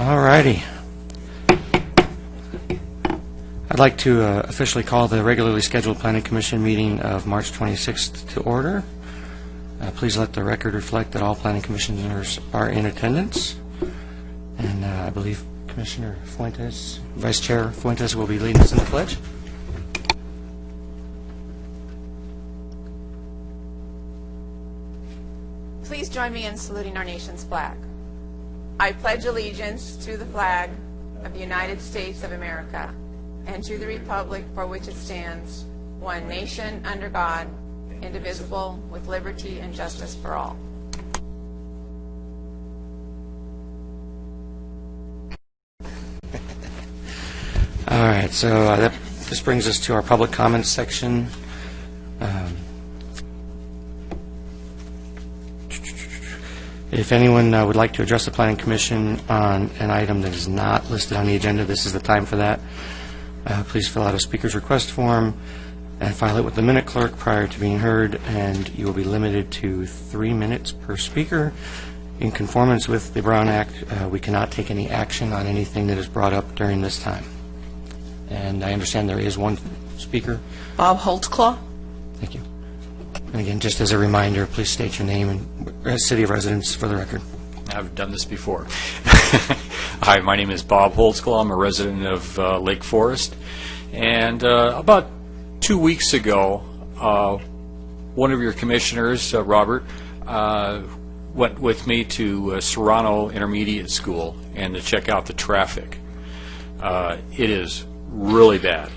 All righty. I'd like to officially call the regularly scheduled Planning Commission meeting of March 26th to order. Please let the record reflect that all Planning Commissioners are in attendance. And I believe Commissioner Fuentes, Vice Chair Fuentes, will be leading us in the pledge. Please join me in saluting our nation's flag. I pledge allegiance to the flag of the United States of America and to the republic for which it stands, one nation under God, indivisible, with liberty and justice for all. All right, so this brings us to our public comments section. If anyone would like to address the Planning Commission on an item that is not listed on the agenda, this is the time for that. Please fill out a speaker's request form and file it with the minute clerk prior to being heard, and you will be limited to 3 minutes per speaker. In conformance with the Brown Act, we cannot take any action on anything that is brought up during this time. And I understand there is one speaker. Bob Holtzclaw. Thank you. And again, just as a reminder, please state your name and city of residence for the record. I've done this before. Hi, my name is Bob Holtzclaw. I'm a resident of Lake Forest. And about 2 weeks ago, one of your commissioners, Robert, went with me to Serrano Intermediate School and to check out the traffic. It is really bad.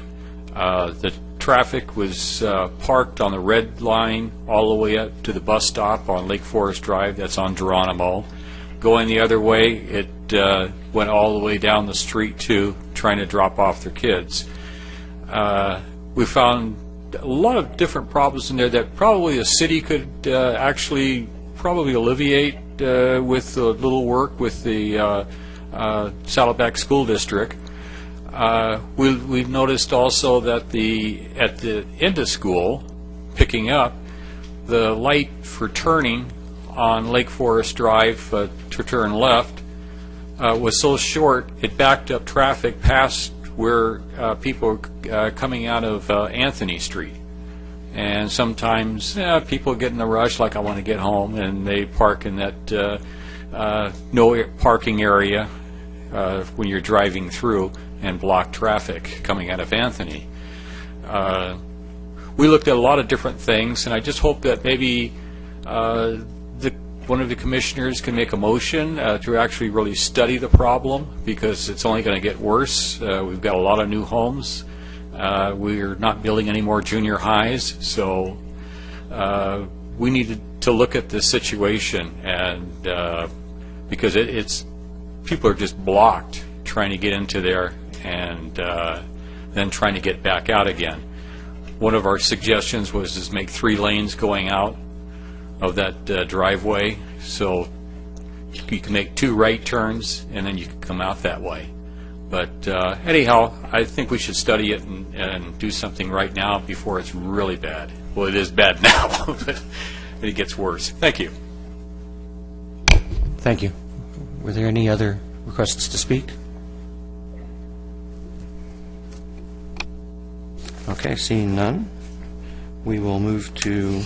The traffic was parked on the red line all the way up to the bus stop on Lake Forest Drive. That's on Geronimo. Going the other way, it went all the way down the street to trying to drop off their kids. We found a lot of different problems in there that probably the city could actually probably alleviate with a little work with the Saddleback School District. We've noticed also that at the end of school, picking up, the light for turning on Lake Forest Drive to turn left was so short it backed up traffic past where people are coming out of Anthony Street. And sometimes people get in a rush, like I want to get home, and they park in that no parking area when you're driving through and block traffic coming out of Anthony. We looked at a lot of different things, and I just hope that maybe one of the commissioners can make a motion to actually really study the problem, because it's only going to get worse. We've got a lot of new homes. We're not building any more junior highs, so we need to look at this situation, and because it's people are just blocked trying to get into there and then trying to get back out again. One of our suggestions was to make 3 lanes going out of that driveway, so you can make 2 right turns and then you can come out that way. But anyhow, I think we should study it and do something right now before it's really bad. Well, it is bad now, but it gets worse. Thank you. Thank you. Were there any other requests to speak? Okay, seeing none, we will move to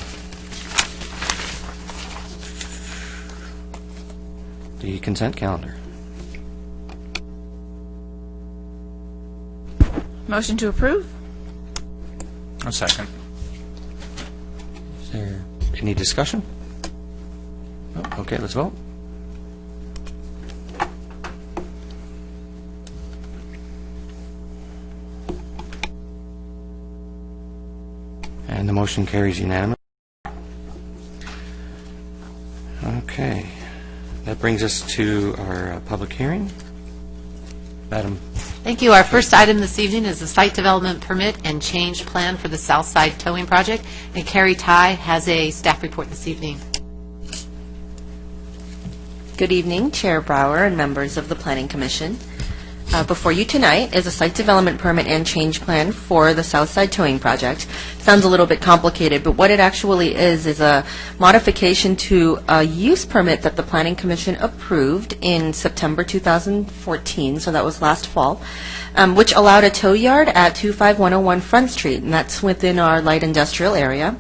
the consent calendar. Motion to approve? A second. Is there any discussion? Oh, okay, let's vote. And the motion carries unanimously. Okay. That brings us to our public hearing. Madam. Thank you. Our first item this evening is the site development permit and change plan for the Southside Towing Project. And Carrie Ty has a staff report this evening. Good evening, Chair Brower and members of the Planning Commission. before you tonight is a site development permit and change plan for the Southside Towing Project. Sounds a little bit complicated, but what it actually is a modification to a use permit that the Planning Commission approved in September 2014, so that was last fall, which allowed a tow yard at 25101 Front Street, and that's within our light industrial area.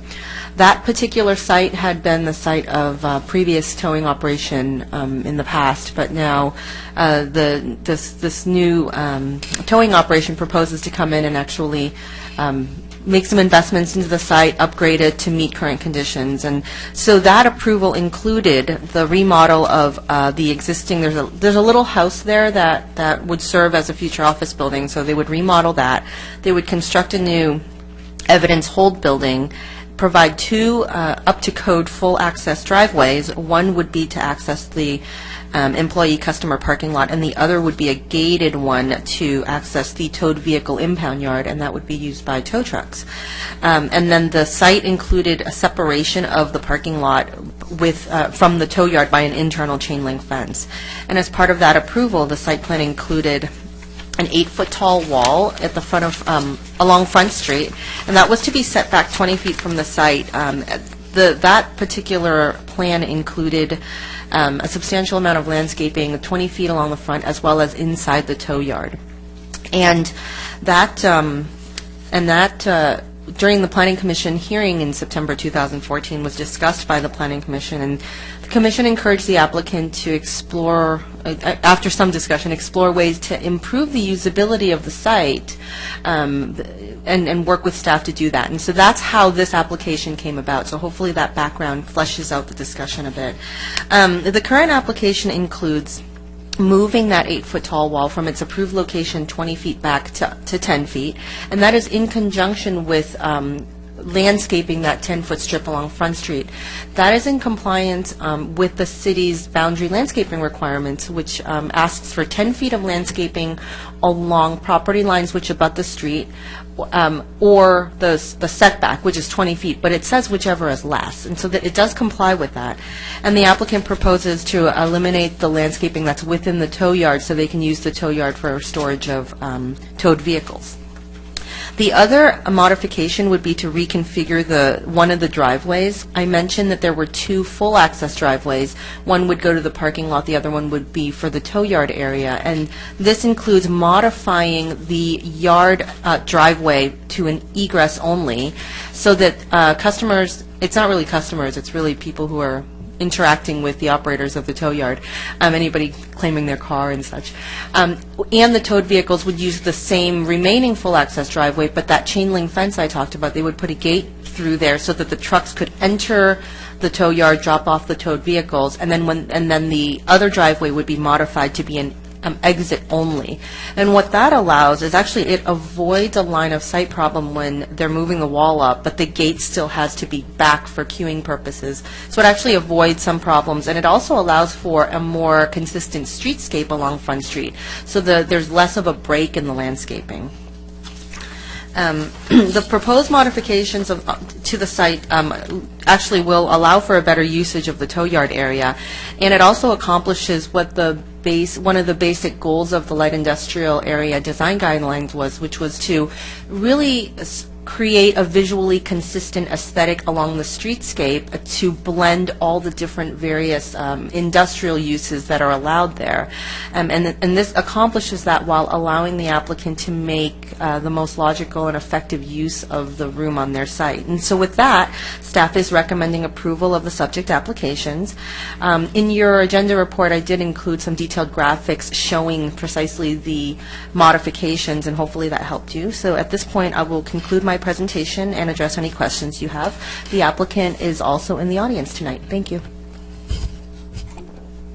That particular site had been the site of previous towing operation in the past, but now this new towing operation proposes to come in and actually make some investments into the site, upgrade it to meet current conditions. And so that approval included the remodel of the existing, there's a little house there that would serve as a future office building, so they would remodel that. They would construct a new evidence hold building, provide two up-to-code full-access driveways. One would be to access the employee customer parking lot, and the other would be a gated one to access the towed vehicle impound yard, and that would be used by tow trucks. And then the site included a separation of the parking lot from the tow yard by an internal chain link fence. And as part of that approval, the site plan included an 8-foot tall wall at the front of along Front Street, and that was to be set back 20 feet from the site. That particular plan included a substantial amount of landscaping, 20 feet along the front, as well as inside the tow yard. And that during the Planning Commission hearing in September 2014 was discussed by the Planning Commission, and the Commission encouraged the applicant to explore, after some discussion, explore ways to improve the usability of the site and work with staff to do that. And so that's how this application came about. So hopefully that background fleshes out the discussion a bit. The current application includes moving that 8-foot tall wall from its approved location 20 feet back to 10 feet, and that is in conjunction with landscaping that 10-foot strip along Front Street. That is in compliance with the city's boundary landscaping requirements, which asks for 10 feet of landscaping along property lines which abut the street, or the setback, which is 20 feet, but it says whichever is less, and so that it does comply with that. And the applicant proposes to eliminate the landscaping that's within the tow yard so they can use the tow yard for storage of towed vehicles. The other modification would be to reconfigure one of the driveways. I mentioned that there were two full-access driveways. One would go to the parking lot, the other one would be for the tow yard area. And this includes modifying the yard driveway to an egress only, so that customers, it's not really customers, it's really people who are interacting with the operators of the tow yard, anybody claiming their car and such. And the towed vehicles would use the same remaining full access driveway, but that chain link fence I talked about, they would put a gate through there so that the trucks could enter the tow yard, drop off the towed vehicles, and then the other driveway would be modified to be an exit only. And what that allows is actually it avoids a line of sight problem when they're moving the wall up, but the gate still has to be back for queuing purposes. So it actually avoids some problems, and it also allows for a more consistent streetscape along Front Street, so there's less of a break in the landscaping. The proposed modifications to the site actually will allow for a better usage of the tow yard area, and it also accomplishes what one of the basic goals of the light industrial area design guidelines was, which was to really create a visually consistent aesthetic along the streetscape to blend all the different various industrial uses that are allowed there. And this accomplishes that while allowing the applicant to make the most logical and effective use of the room on their site. And so with that, staff is recommending approval of the subject applications. In your agenda report, I did include some detailed graphics showing precisely the modifications, and hopefully that helped you. So at this point, I will conclude my presentation and address any questions you have. The applicant is also in the audience tonight. Thank you.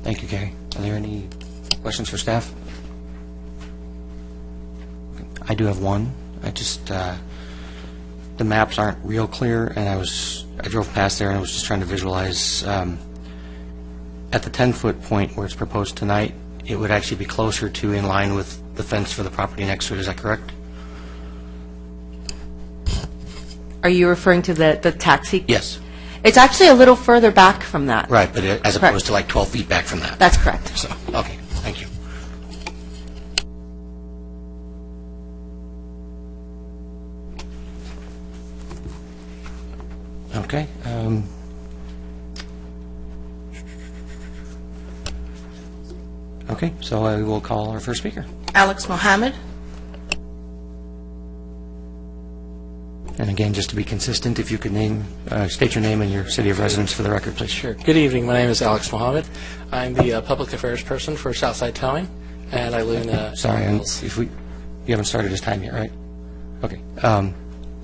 Thank you, Carrie. Are there any questions for staff? I do have one. The maps aren't real clear, and I drove past there and I was just trying to visualize at the 10-foot point where it's proposed tonight, it would actually be closer to in line with the fence for the property next to it. Is that correct? Are you referring to the taxi? Yes. It's actually a little further back from that. Right, but as opposed to like 12 feet back from that. That's correct. So, okay, thank you. Okay. Okay, so I will call our first speaker. Alex Mohammed. And again, just to be consistent, if you could state your name and your city of residence for the record, please. Sure. Good evening. My name is Alex Mohammed. I'm the public affairs person for Southside Towing, and I live in the... Sorry, you haven't started his time yet, right? Okay.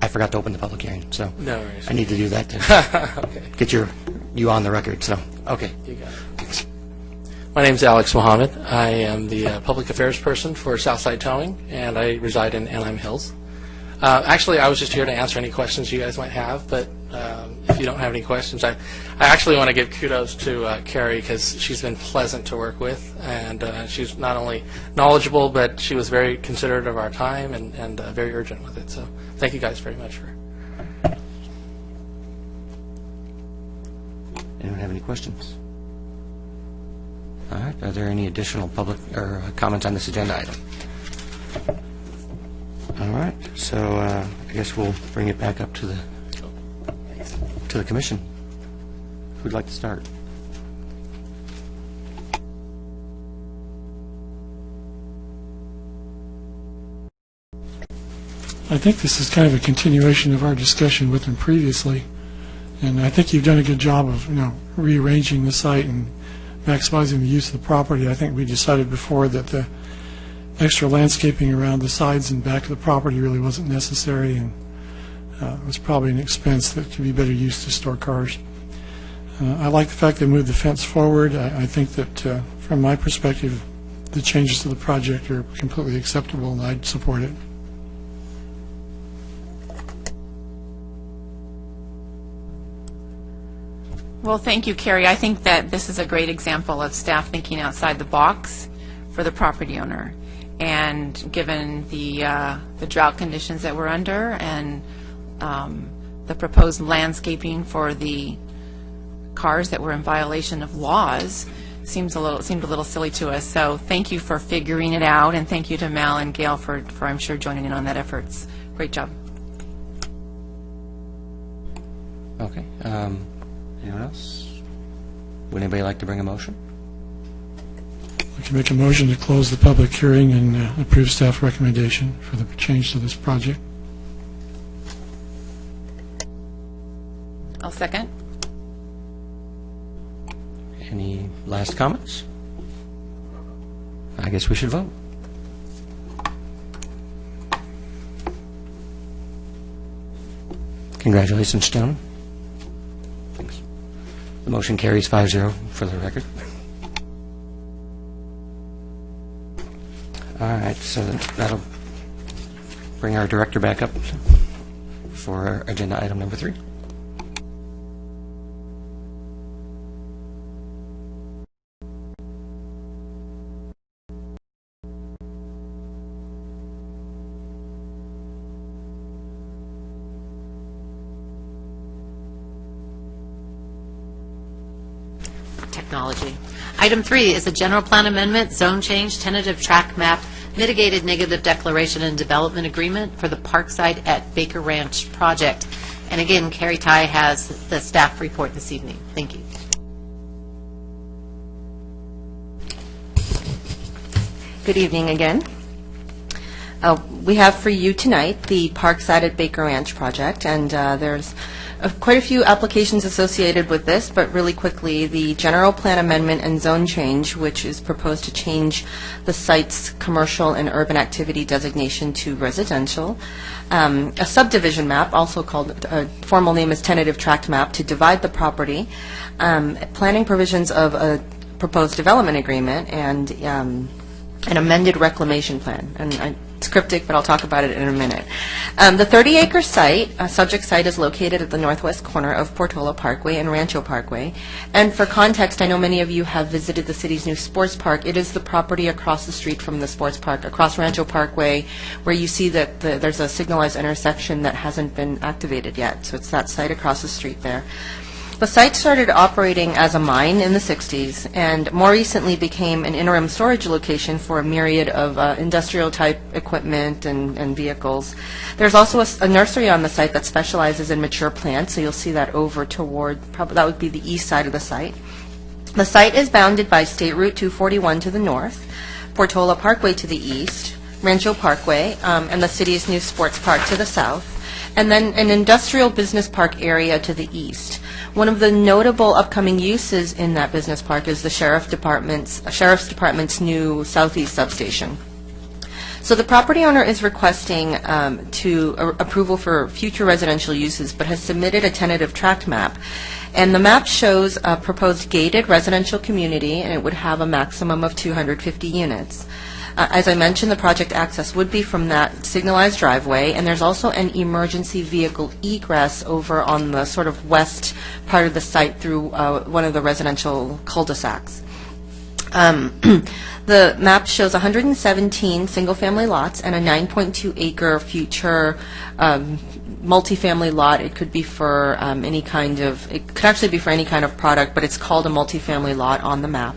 I forgot to open the public hearing, so No worries. I need to do that to Okay. get you on the record. So, okay. You got it. My name is Alex Mohammed. I am the public affairs person for Southside Towing, and I reside in Anaheim Hills. Actually, I was just here to answer any questions you guys might have, but if you don't have any questions, I actually want to give kudos to Carrie because she's been pleasant to work with, and she's not only knowledgeable, but she was very considerate of our time and very urgent with it. So thank you guys very much for. Anyone have any questions? All right. Are there any additional public or comments on this agenda item? All right. So I guess we'll bring it back up to the commission. Who'd like to start? I think this is kind of a continuation of our discussion with them previously, and I think you've done a good job of, rearranging the site and maximizing the use of the property. I think we decided before that the extra landscaping around the sides and back of the property really wasn't necessary, and it was probably an expense that could be better used to store cars. I like the fact they moved the fence forward. I think that, from my perspective, the changes to the project are completely acceptable, and I'd support it. Well, thank you, Carrie. I think that this is a great example of staff thinking outside the box for the property owner. And given the drought conditions that we're under and the proposed landscaping for the cars that were in violation of laws, seemed a little silly to us. So thank you for figuring it out, and thank you to Mal and Gail for I'm sure joining in on that efforts. Great job. Okay. Anyone else? Would anybody like to bring a motion? I can make a motion to close the public hearing and approve staff recommendation for the change to this project. I'll second. Any last comments? I guess we should vote. Congratulations, gentlemen. Thanks. The motion carries 5-0 for the record. All right, so that'll bring our director back up for agenda item number 3. Technology. Item 3 is a general plan amendment, zone change, tentative track map, mitigated negative declaration and development agreement for the Parkside at Baker Ranch project. And again, Carrie Ty has the staff report this evening. Thank you. Good evening again. We have for you tonight the Parkside at Baker Ranch project, and there's quite a few applications associated with this, but really quickly, the general plan amendment and zone change, which is proposed to change the site's commercial and urban activity designation to residential. A subdivision map, also called, formal name is tentative tract map, to divide the property. Planning provisions of a proposed development agreement, and an amended reclamation plan. And it's cryptic, but I'll talk about it in a minute. The 30-acre site, subject site, is located at the northwest corner of Portola Parkway and Rancho Parkway. And for context, I know many of you have visited the city's new sports park. It is the property across the street from the sports park, across Rancho Parkway, where you see that there's a signalized intersection that hasn't been activated yet. So it's that site across the street there. The site started operating as a mine in the 60s and more recently became an interim storage location for a myriad of industrial-type equipment and vehicles. There's also a nursery on the site that specializes in mature plants, so you'll see that over toward, probably that would be the east side of the site. The site is bounded by State Route 241 to the north, Portola Parkway to the east, Rancho Parkway, and the city's new sports park to the south, and then an industrial business park area to the east. One of the notable upcoming uses in that business park is the Sheriff's Department's new southeast substation. So the property owner is requesting approval for future residential uses, but has submitted a tentative tract map. And the map shows a proposed gated residential community, and it would have a maximum of 250 units. As I mentioned, the project access would be from that signalized driveway, and there's also an emergency vehicle egress over on the sort of west part of the site through one of the residential cul-de-sacs. The map shows 117 single-family lots and a 9.2-acre future multifamily lot. It could be for it could actually be for any kind of product, but it's called a multifamily lot on the map.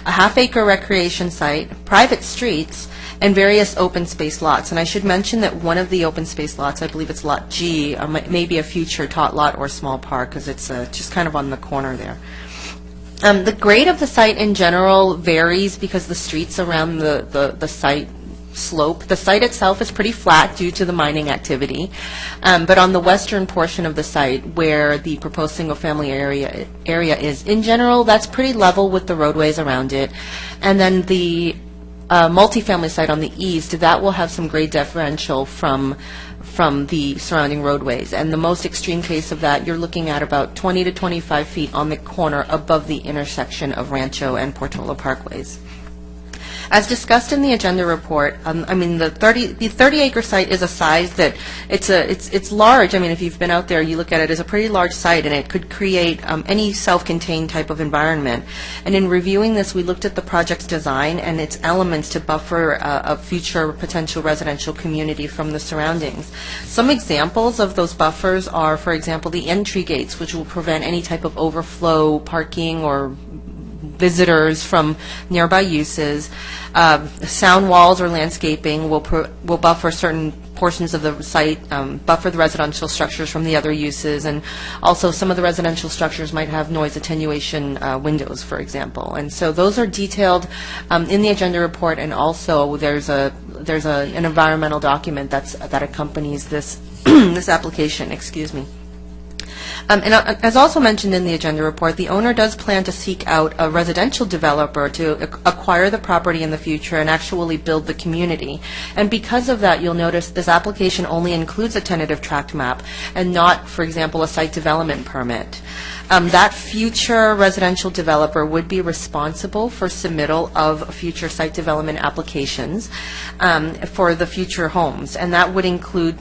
A half-acre recreation site, private streets, and various open space lots. And I should mention that one of the open space lots, I believe it's Lot G, may be a future tot lot or small park, because it's just kind of on the corner there. The grade of the site in general varies because the streets around the site slope. The site itself is pretty flat due to the mining activity, but on the western portion of the site where the proposed single-family area is, in general, that's pretty level with the roadways around it. And then the multifamily site on the east, that will have some grade differential from the surrounding roadways. And the most extreme case of that, you're looking at about 20 to 25 feet on the corner above the intersection of Rancho and Portola Parkways. As discussed in the agenda report, the 30-acre site is a size that it's large. I mean, if you've been out there, you look at it as a pretty large site, and it could create any self-contained type of environment. And in reviewing this, we looked at the project's design and its elements to buffer a future potential residential community from the surroundings. Some examples of those buffers are, for example, the entry gates, which will prevent any type of overflow parking or visitors from nearby uses. Sound walls or landscaping will buffer certain portions of the site, buffer the residential structures from the other uses, and also some of the residential structures might have noise attenuation windows, for example. And so those are detailed in the agenda report, and also there's an environmental document that accompanies this this application. Excuse me. And as also mentioned in the agenda report, the owner does plan to seek out a residential developer to acquire the property in the future and actually build the community. And because of that, you'll notice this application only includes a tentative tract map and not, for example, a site development permit. That future residential developer would be responsible for submittal of future site development applications for the future homes, and that would include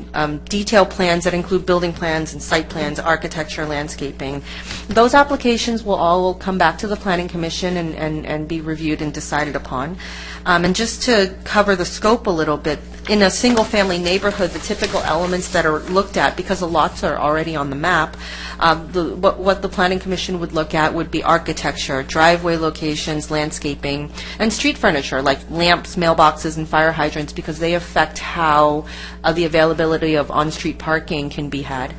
detailed plans that include building plans and site plans, architecture, landscaping. Those applications will all come back to the Planning Commission and be reviewed and decided upon. And just to cover the scope a little bit, in a single-family neighborhood, the typical elements that are looked at, because the lots are already on the map, what the Planning Commission would look at would be architecture, driveway locations, landscaping, and street furniture, like lamps, mailboxes, and fire hydrants, because they affect how the availability of on-street parking can be had.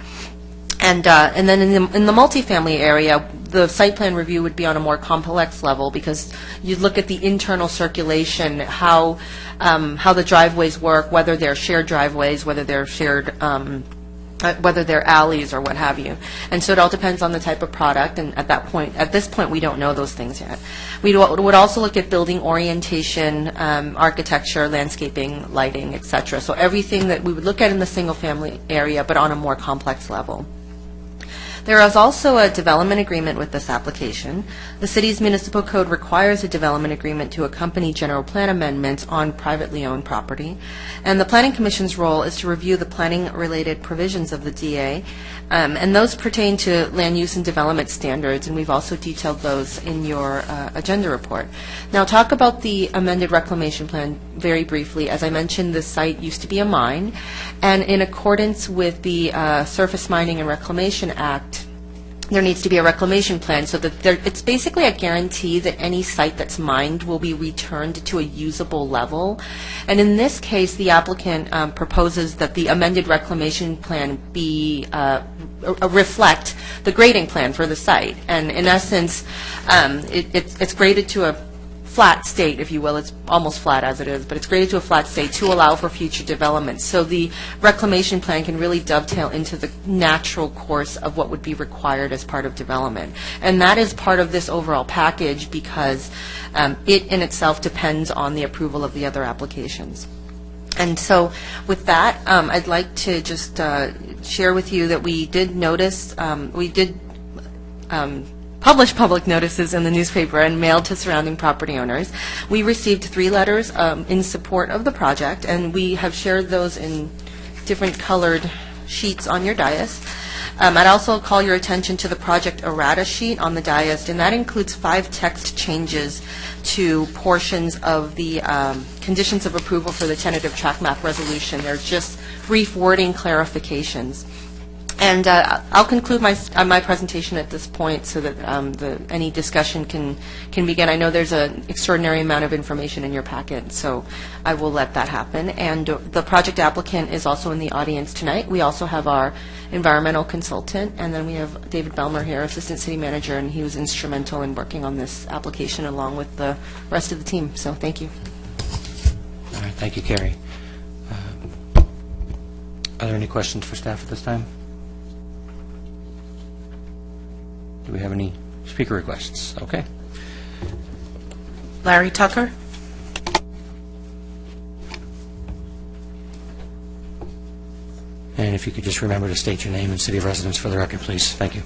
And then in the multifamily area, the site plan review would be on a more complex level, because you'd look at the internal circulation, how the driveways work, whether they're shared driveways, whether they're shared, whether they're alleys or what have you. And so it all depends on the type of product, and at this point, we don't know those things yet. We would also look at building orientation, architecture, landscaping, lighting, etc. So everything that we would look at in the single-family area, but on a more complex level. There is also a development agreement with this application. The city's municipal code requires a development agreement to accompany general plan amendments on privately owned property. And the Planning Commission's role is to review the planning-related provisions of the DA, and those pertain to land use and development standards, and we've also detailed those in your agenda report. Now, talk about the amended Reclamation Plan very briefly. As I mentioned, this site used to be a mine, and in accordance with the Surface Mining and Reclamation Act, there needs to be a reclamation plan so that it's basically a guarantee that any site that's mined will be returned to a usable level. And in this case, the applicant proposes that the amended reclamation plan be reflect the grading plan for the site. And in essence, it's graded to a flat state, if you will. It's almost flat as it is, but it's graded to a flat state to allow for future development. So the reclamation plan can really dovetail into the natural course of what would be required as part of development. And that is part of this overall package because it in itself depends on the approval of the other applications. And so with that, I'd like to just share with you that we did notice, published public notices in the newspaper and mailed to surrounding property owners. We received 3 letters in support of the project, and we have shared those in different colored sheets on your dais. I'd also call your attention to the project errata sheet on the dais, and that includes 5 text changes to portions of the conditions of approval for the tentative track map resolution. They're just brief wording clarifications. And I'll conclude my presentation at this point so that any discussion can begin. I know there's an extraordinary amount of information in your packet, so I will let that happen. And the project applicant is also in the audience tonight. We also have our environmental consultant, and then we have David Belmer here, Assistant City Manager, and he was instrumental in working on this application along with the rest of the team. So thank you. All right, thank you, Carrie. Are there any questions for staff at this time? Do we have any speaker requests? Okay. Larry Tucker? And if you could just remember to state your name and city of residence for the record, please. Thank you.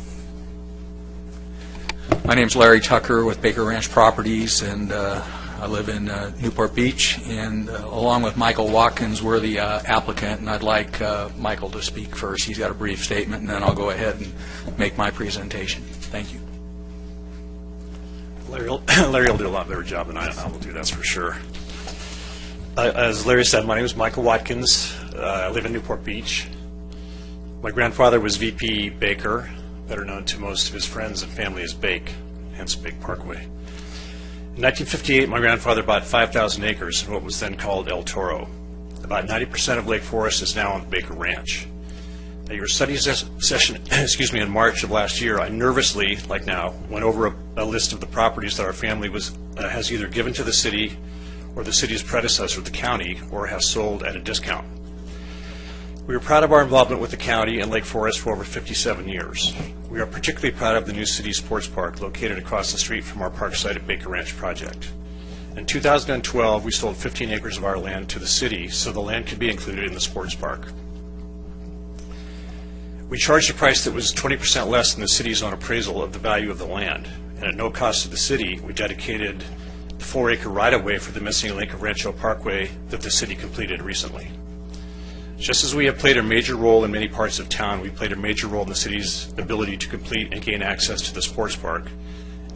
My name's Larry Tucker with Baker Ranch Properties, and I live in Newport Beach. And along with Michael Watkins, we're the applicant, and I'd like Michael to speak first. He's got a brief statement, and then I'll go ahead and make my presentation. Thank you. Larry will do a lot better job than I will do, that's for sure. As Larry said, my name is Michael Watkins. I live in Newport Beach. My grandfather was VP Baker, better known to most of his friends and family as Bake, hence Bake Parkway. In 1958, my grandfather bought 5,000 acres in what was then called El Toro. About 90% of Lake Forest is now on the Baker Ranch. At your study session in March of last year, I nervously, like now, went over a list of the properties that our family has either given to the city or the city's predecessor, the county, or has sold at a discount. We are proud of our involvement with the county and Lake Forest for over 57 years. We are particularly proud of the new city sports park located across the street from our Parkside at Baker Ranch project. In 2012, we sold 15 acres of our land to the city so the land could be included in the sports park. We charged a price that was 20% less than the city's own appraisal of the value of the land, and at no cost to the city, we dedicated the 4-acre right-of-way for the missing Lake of Rancho Parkway that the city completed recently. Just as we have played a major role in many parts of town, we played a major role in the city's ability to complete and gain access to the sports park,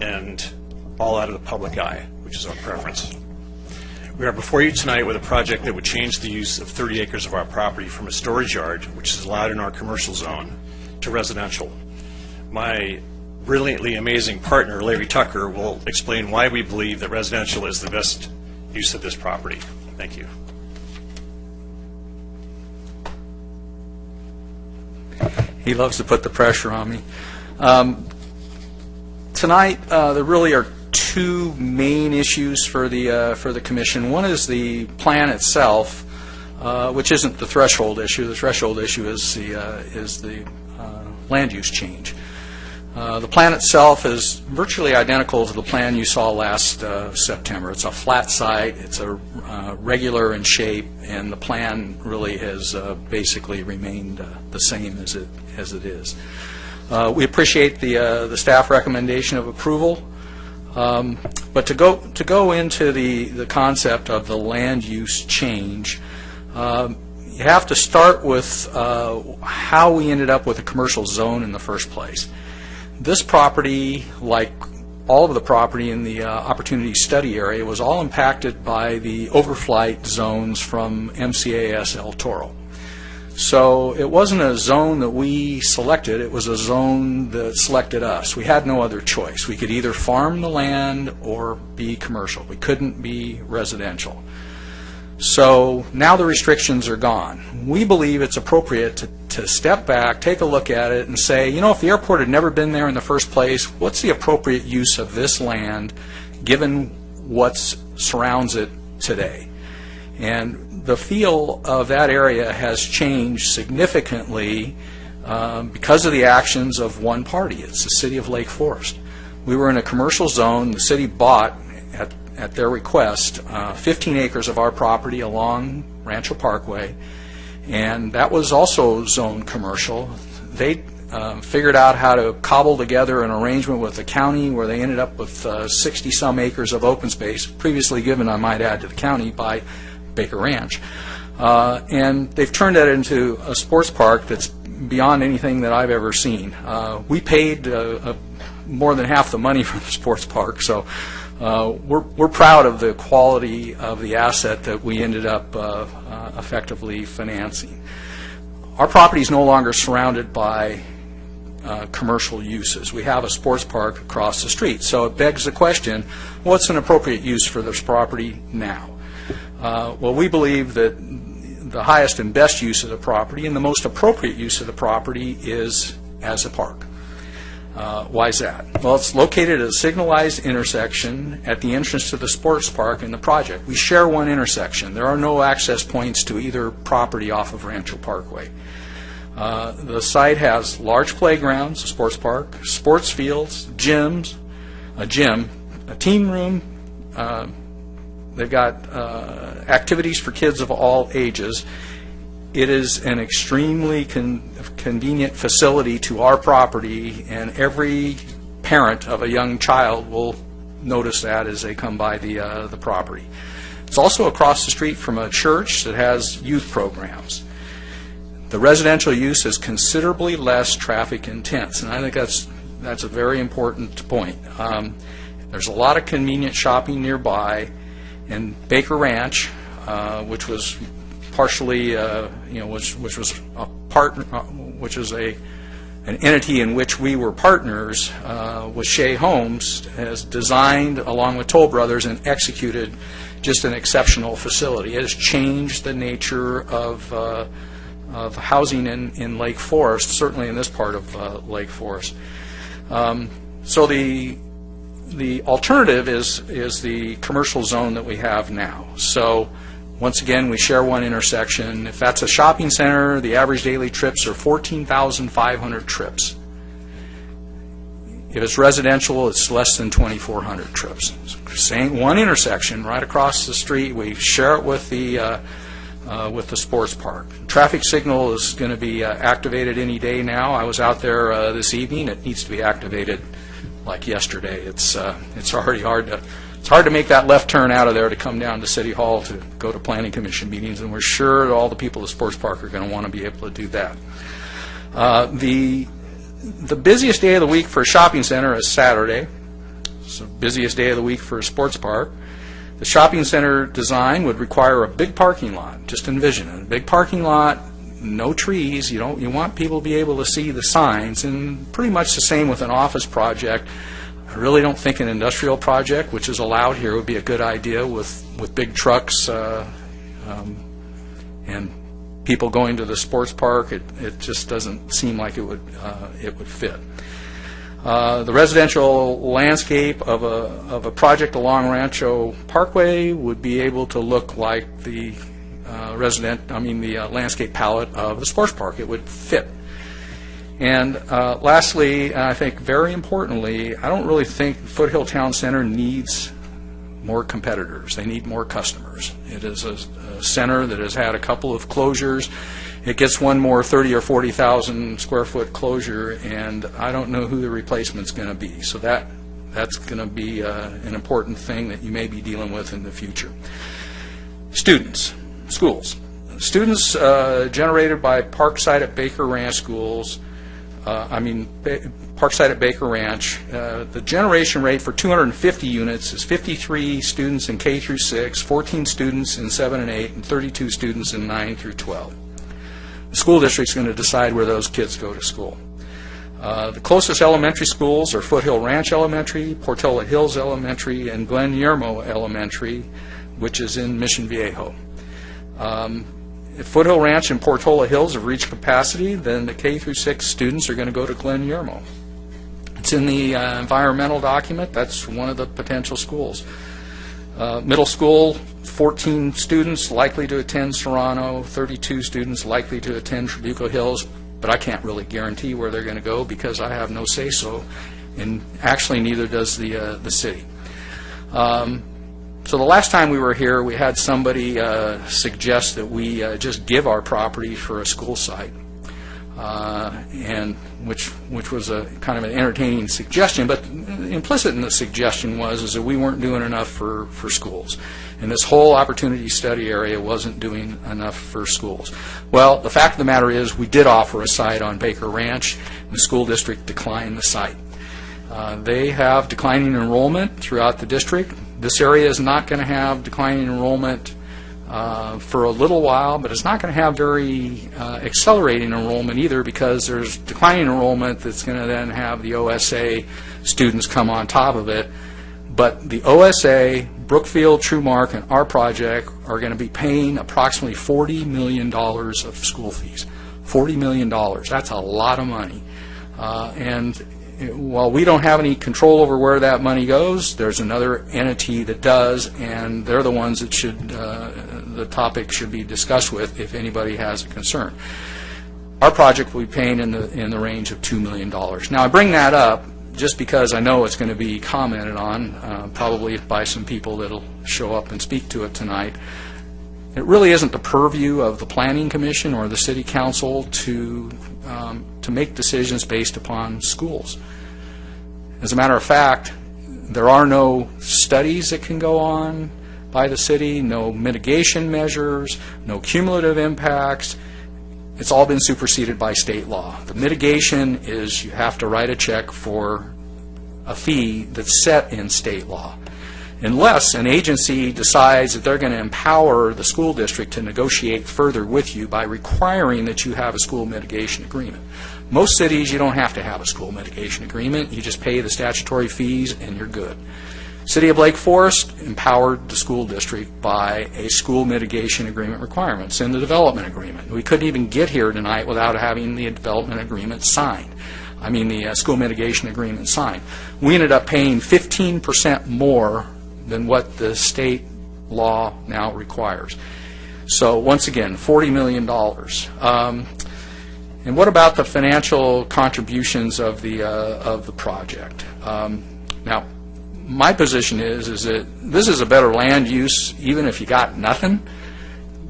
and all out of the public eye, which is our preference. We are before you tonight with a project that would change the use of 30 acres of our property from a storage yard, which is allowed in our commercial zone, to residential. My brilliantly amazing partner, Larry Tucker, will explain why we believe that residential is the best use of this property. Thank you. He loves to put the pressure on me. Tonight, there really are 2 main issues for the commission. One is the plan itself, which isn't the threshold issue. The threshold issue is the land use change. The plan itself is virtually identical to the plan you saw last September. It's a flat site. It's a regular in shape, and the plan really has basically remained the same as it is. We appreciate the staff recommendation of approval. But to go into the concept of the land use change, you have to start with how we ended up with a commercial zone in the first place. This property, like all of the property in the opportunity study area, was all impacted by the overflight zones from MCAS El Toro. So it wasn't a zone that we selected, it was a zone that selected us. We had no other choice. We could either farm the land or be commercial. We couldn't be residential. So now the restrictions are gone. We believe it's appropriate to step back, take a look at it, and say, you know, if the airport had never been there in the first place, what's the appropriate use of this land given what surrounds it today? And the feel of that area has changed significantly because of the actions of one party. It's the City of Lake Forest. We were in a commercial zone. The city bought, at their request, 15 acres of our property along Rancho Parkway, and that was also zoned commercial. They figured out how to cobble together an arrangement with the county where they ended up with 60-some acres of open space, previously given, I might add, to the county by Baker Ranch. And they've turned that into a sports park that's beyond anything that I've ever seen. We paid more than half the money for the sports park, so we're proud of the quality of the asset that we ended up effectively financing. Our property is no longer surrounded by commercial uses. We have a sports park across the street, so it begs the question, what's an appropriate use for this property now? Well, we believe that the highest and best use of the property and the most appropriate use of the property is as a park. Why is that? Well, it's located at a signalized intersection at the entrance to the sports park in the project. We share one intersection. There are no access points to either property off of Rancho Parkway. The site has large playgrounds, a sports park, sports fields, gyms, a gym, a teen room. They've got activities for kids of all ages. It is an extremely convenient facility to our property, and every parent of a young child will notice that as they come by the property. It's also across the street from a church that has youth programs. The residential use is considerably less traffic intense, and I think that's a very important point. There's a lot of convenient shopping nearby. And Baker Ranch, which was partially, which was a partner, which is an entity in which we were partners with Shea Homes, has designed, along with Toll Brothers, and executed just an exceptional facility. It has changed the nature of housing in Lake Forest, certainly in this part of Lake Forest. So the alternative is the commercial zone that we have now. So once again, we share one intersection. If that's a shopping center, the average daily trips are 14,500 trips. If it's residential, it's less than 2,400 trips. Same one intersection right across the street. We share it with the sports park. Traffic signal is going to be activated any day now. I was out there this evening. It needs to be activated like yesterday. It's already hard to make that left turn out of there to come down to City Hall to go to Planning Commission meetings, and we're sure that all the people at the sports park are going to want to be able to do that. The busiest day of the week for a shopping center is Saturday. It's the busiest day of the week for a sports park. The shopping center design would require a big parking lot. Just envision it. A big parking lot, no trees. You want people to be able to see the signs, and pretty much the same with an office project. I really don't think an industrial project, which is allowed here, would be a good idea with big trucks and people going to the sports park. It just doesn't seem like it would fit. The residential landscape of a project along Rancho Parkway would be able to look like the landscape palette of the sports park. It would fit. And lastly, and I think very importantly, I don't really think Foothill Town Center needs more competitors. They need more customers. It is a center that has had a couple of closures. It gets one more 30 or 40,000 square foot closure, and I don't know who the replacement's going to be. So that's going to be an important thing that you may be dealing with in the future. Schools. Students generated by Parkside at Baker Ranch schools, Parkside at Baker Ranch, the generation rate for 250 units is 53 students in K through 6, 14 students in 7 and 8, and 32 students in 9 through 12. The school district's going to decide where those kids go to school. The closest elementary schools are Foothill Ranch Elementary, Portola Hills Elementary, and Glen Yermo Elementary, which is in Mission Viejo. If Foothill Ranch and Portola Hills have reached capacity, then the K through 6 students are going to go to Glen Yermo. It's in the environmental document. That's one of the potential schools. Middle school, 14 students likely to attend Serrano, 32 students likely to attend Trabuco Hills, but I can't really guarantee where they're going to go because I have no say-so, and actually neither does the city. So the last time we were here, we had somebody suggest that we just give our property for a school site, and which was a kind of an entertaining suggestion. But implicit in the suggestion was that we weren't doing enough for schools, and this whole opportunity study area wasn't doing enough for schools. Well, the fact of the matter is, we did offer a site on Baker Ranch, and the school district declined the site. They have declining enrollment throughout the district. This area is not going to have declining enrollment for a little while, but it's not going to have very accelerating enrollment either, because there's declining enrollment that's going to then have the OSA students come on top of it. But the OSA, Brookfield, Truemark, and our project are going to be paying approximately $40 million of school fees. $40 million. That's a lot of money. And while we don't have any control over where that money goes, there's another entity that does, and they're the ones that should, the topic should be discussed with if anybody has a concern. Our project will be paying in the range of $2 million. Now, I bring that up just because I know it's going to be commented on, probably by some people that will show up and speak to it tonight. It really isn't the purview of the Planning Commission or the City Council to make decisions based upon schools. As a matter of fact, there are no studies that can go on by the city, no mitigation measures, no cumulative impacts. It's all been superseded by state law. The mitigation is you have to write a check for a fee that's set in state law, unless an agency decides that they're going to empower the school district to negotiate further with you by requiring that you have a school mitigation agreement. Most cities, you don't have to have a school mitigation agreement. You just pay the statutory fees and you're good. City of Lake Forest empowered the school district by a school mitigation agreement requirements in the development agreement. We couldn't even get here tonight without having the development agreement signed. I mean the school mitigation agreement signed. We ended up paying 15% more than what the state law now requires. So once again, $40 million. And what about the financial contributions of the project? Now, my position is that this is a better land use even if you got nothing,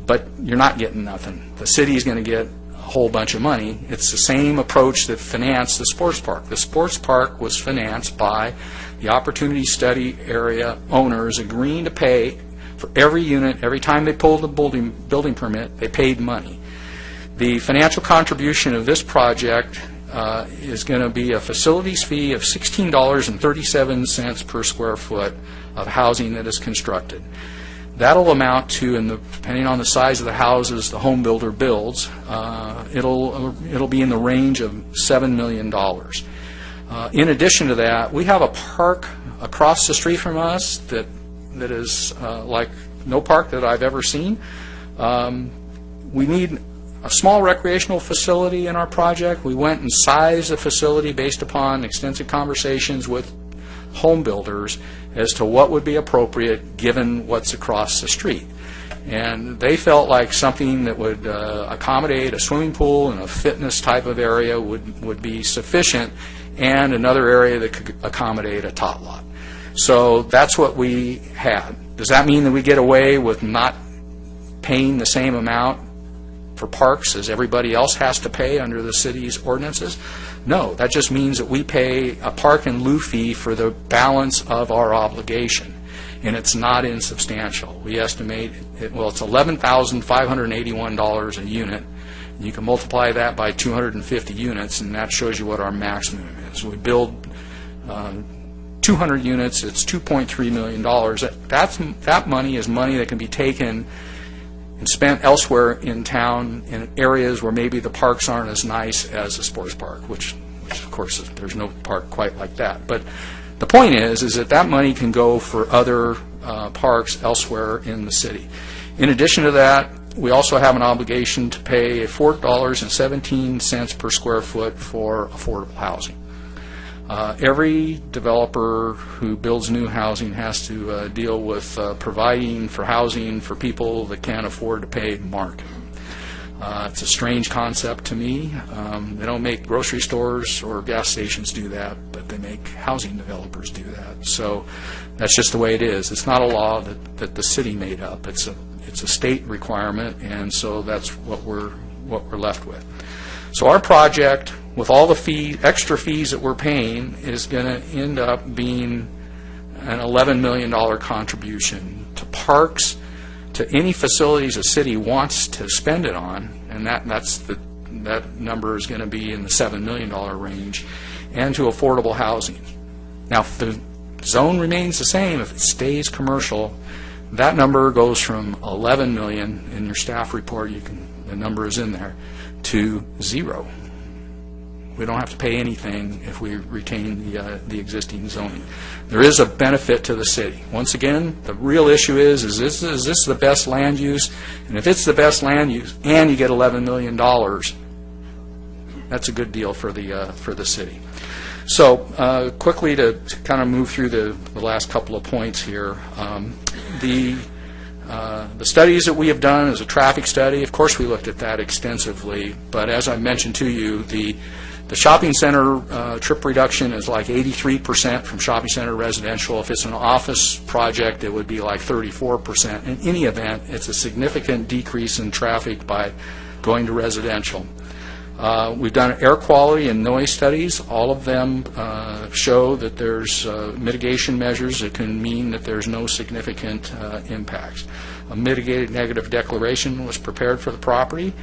but you're not getting nothing. The city's going to get a whole bunch of money. It's the same approach that financed the sports park. The sports park was financed by the Opportunity Study Area owners agreeing to pay for every unit. Every time they pulled the building permit, they paid money. The financial contribution of this project is going to be a facilities fee of $16.37 per square foot of housing that is constructed. That'll amount to, depending on the size of the houses the home builder builds, it'll be in the range of $7 million. In addition to that, we have a park across the street from us that is like no park that I've ever seen. We need a small recreational facility in our project. We went and sized the facility based upon extensive conversations with home builders as to what would be appropriate given what's across the street. And they felt like something that would accommodate a swimming pool and a fitness type of area would be sufficient, and another area that could accommodate a tot lot. So that's what we had. Does that mean that we get away with not paying the same amount for parks as everybody else has to pay under the city's ordinances? No, that just means that we pay a park in lieu fee for the balance of our obligation, and it's not insubstantial. We estimate it's $11,581 a unit. You can multiply that by 250 units, and that shows you what our maximum is. We build 200 units, it's $2.3 million. That money is money that can be taken and spent elsewhere in town in areas where maybe the parks aren't as nice as a sports park, which of course there's no park quite like that. But the point is that money can go for other parks elsewhere in the city. In addition to that, we also have an obligation to pay $4.17 per square foot for affordable housing. Every developer who builds new housing has to deal with providing for housing for people that can't afford to pay market. It's a strange concept to me. They don't make grocery stores or gas stations do that, but they make housing developers do that. So that's just the way it is. It's not a law that the city made up. It's a state requirement, and so that's what we're left with. So our project, with all the extra fees that we're paying, is going to end up being an $11 million contribution to parks, to any facilities a city wants to spend it on, and that number is going to be in the $7 million range, and to affordable housing. Now, if the zone remains the same, if it stays commercial, that number goes from 11 million in your staff report, the number is in there, to 0. We don't have to pay anything if we retain the existing zoning. There is a benefit to the city. Once again, the real issue is this the best land use? And if it's the best land use and you get $11 million, that's a good deal for the city. So quickly to kind of move through the last couple of points here. The studies that we have done is a traffic study. Of course, we looked at that extensively, but as I mentioned to you, the shopping center trip reduction is like 83% from shopping center residential. If it's an office project, it would be like 34%. In any event, it's a significant decrease in traffic by going to residential. We've done air quality and noise studies. All of them show that there's mitigation measures that can mean that there's no significant impacts. A mitigated negative declaration was prepared for the property,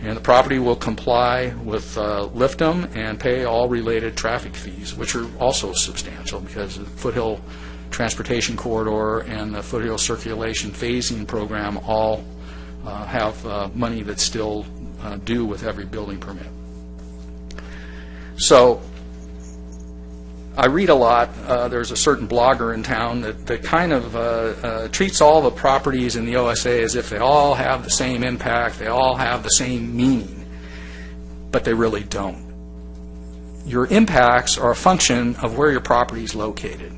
and the property will comply with LIFTM and pay all related traffic fees, which are also substantial because the Foothill Transportation Corridor and the Foothill Circulation Phasing Program all have money that's still due with every building permit. So I read a lot. There's a certain blogger in town that kind of treats all the properties in the OSA as if they all have the same impact, they all have the same meaning, but they really don't. Your impacts are a function of where your property is located.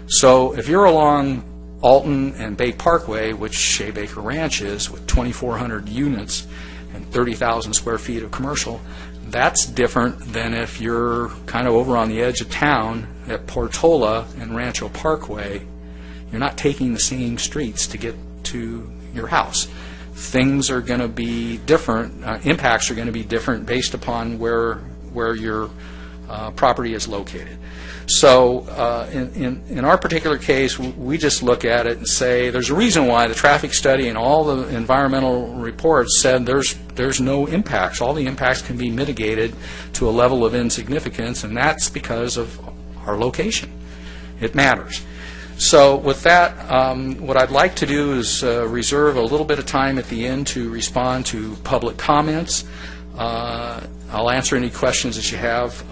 So if you're along Alton and Bay Parkway, which Shea Baker Ranch is, with 2,400 units and 30,000 square feet of commercial, that's different than if you're kind of over on the edge of town at Portola and Rancho Parkway. You're not taking the same streets to get to your house. Things are going to be different, impacts are going to be different based upon where your property is located. So in our particular case, we just look at it and say there's a reason why the traffic study and all the environmental reports said there's no impacts. All the impacts can be mitigated to a level of insignificance, and that's because of our location. It matters. So with that, what I'd like to do is reserve a little bit of time at the end to respond to public comments. I'll answer any questions that you have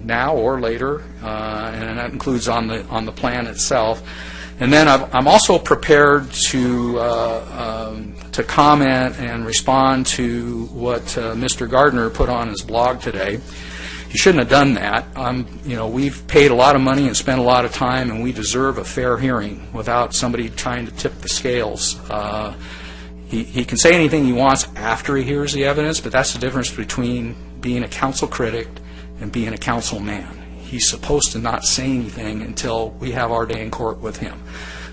now or later, and that includes on the plan itself. And then I'm also prepared to comment and respond to what Mr. Gardner put on his blog today. He shouldn't have done that. We've paid a lot of money and spent a lot of time, and we deserve a fair hearing without somebody trying to tip the scales. He can say anything he wants after he hears the evidence, but that's the difference between being a council critic and being a council man. He's supposed to not say anything until we have our day in court with him.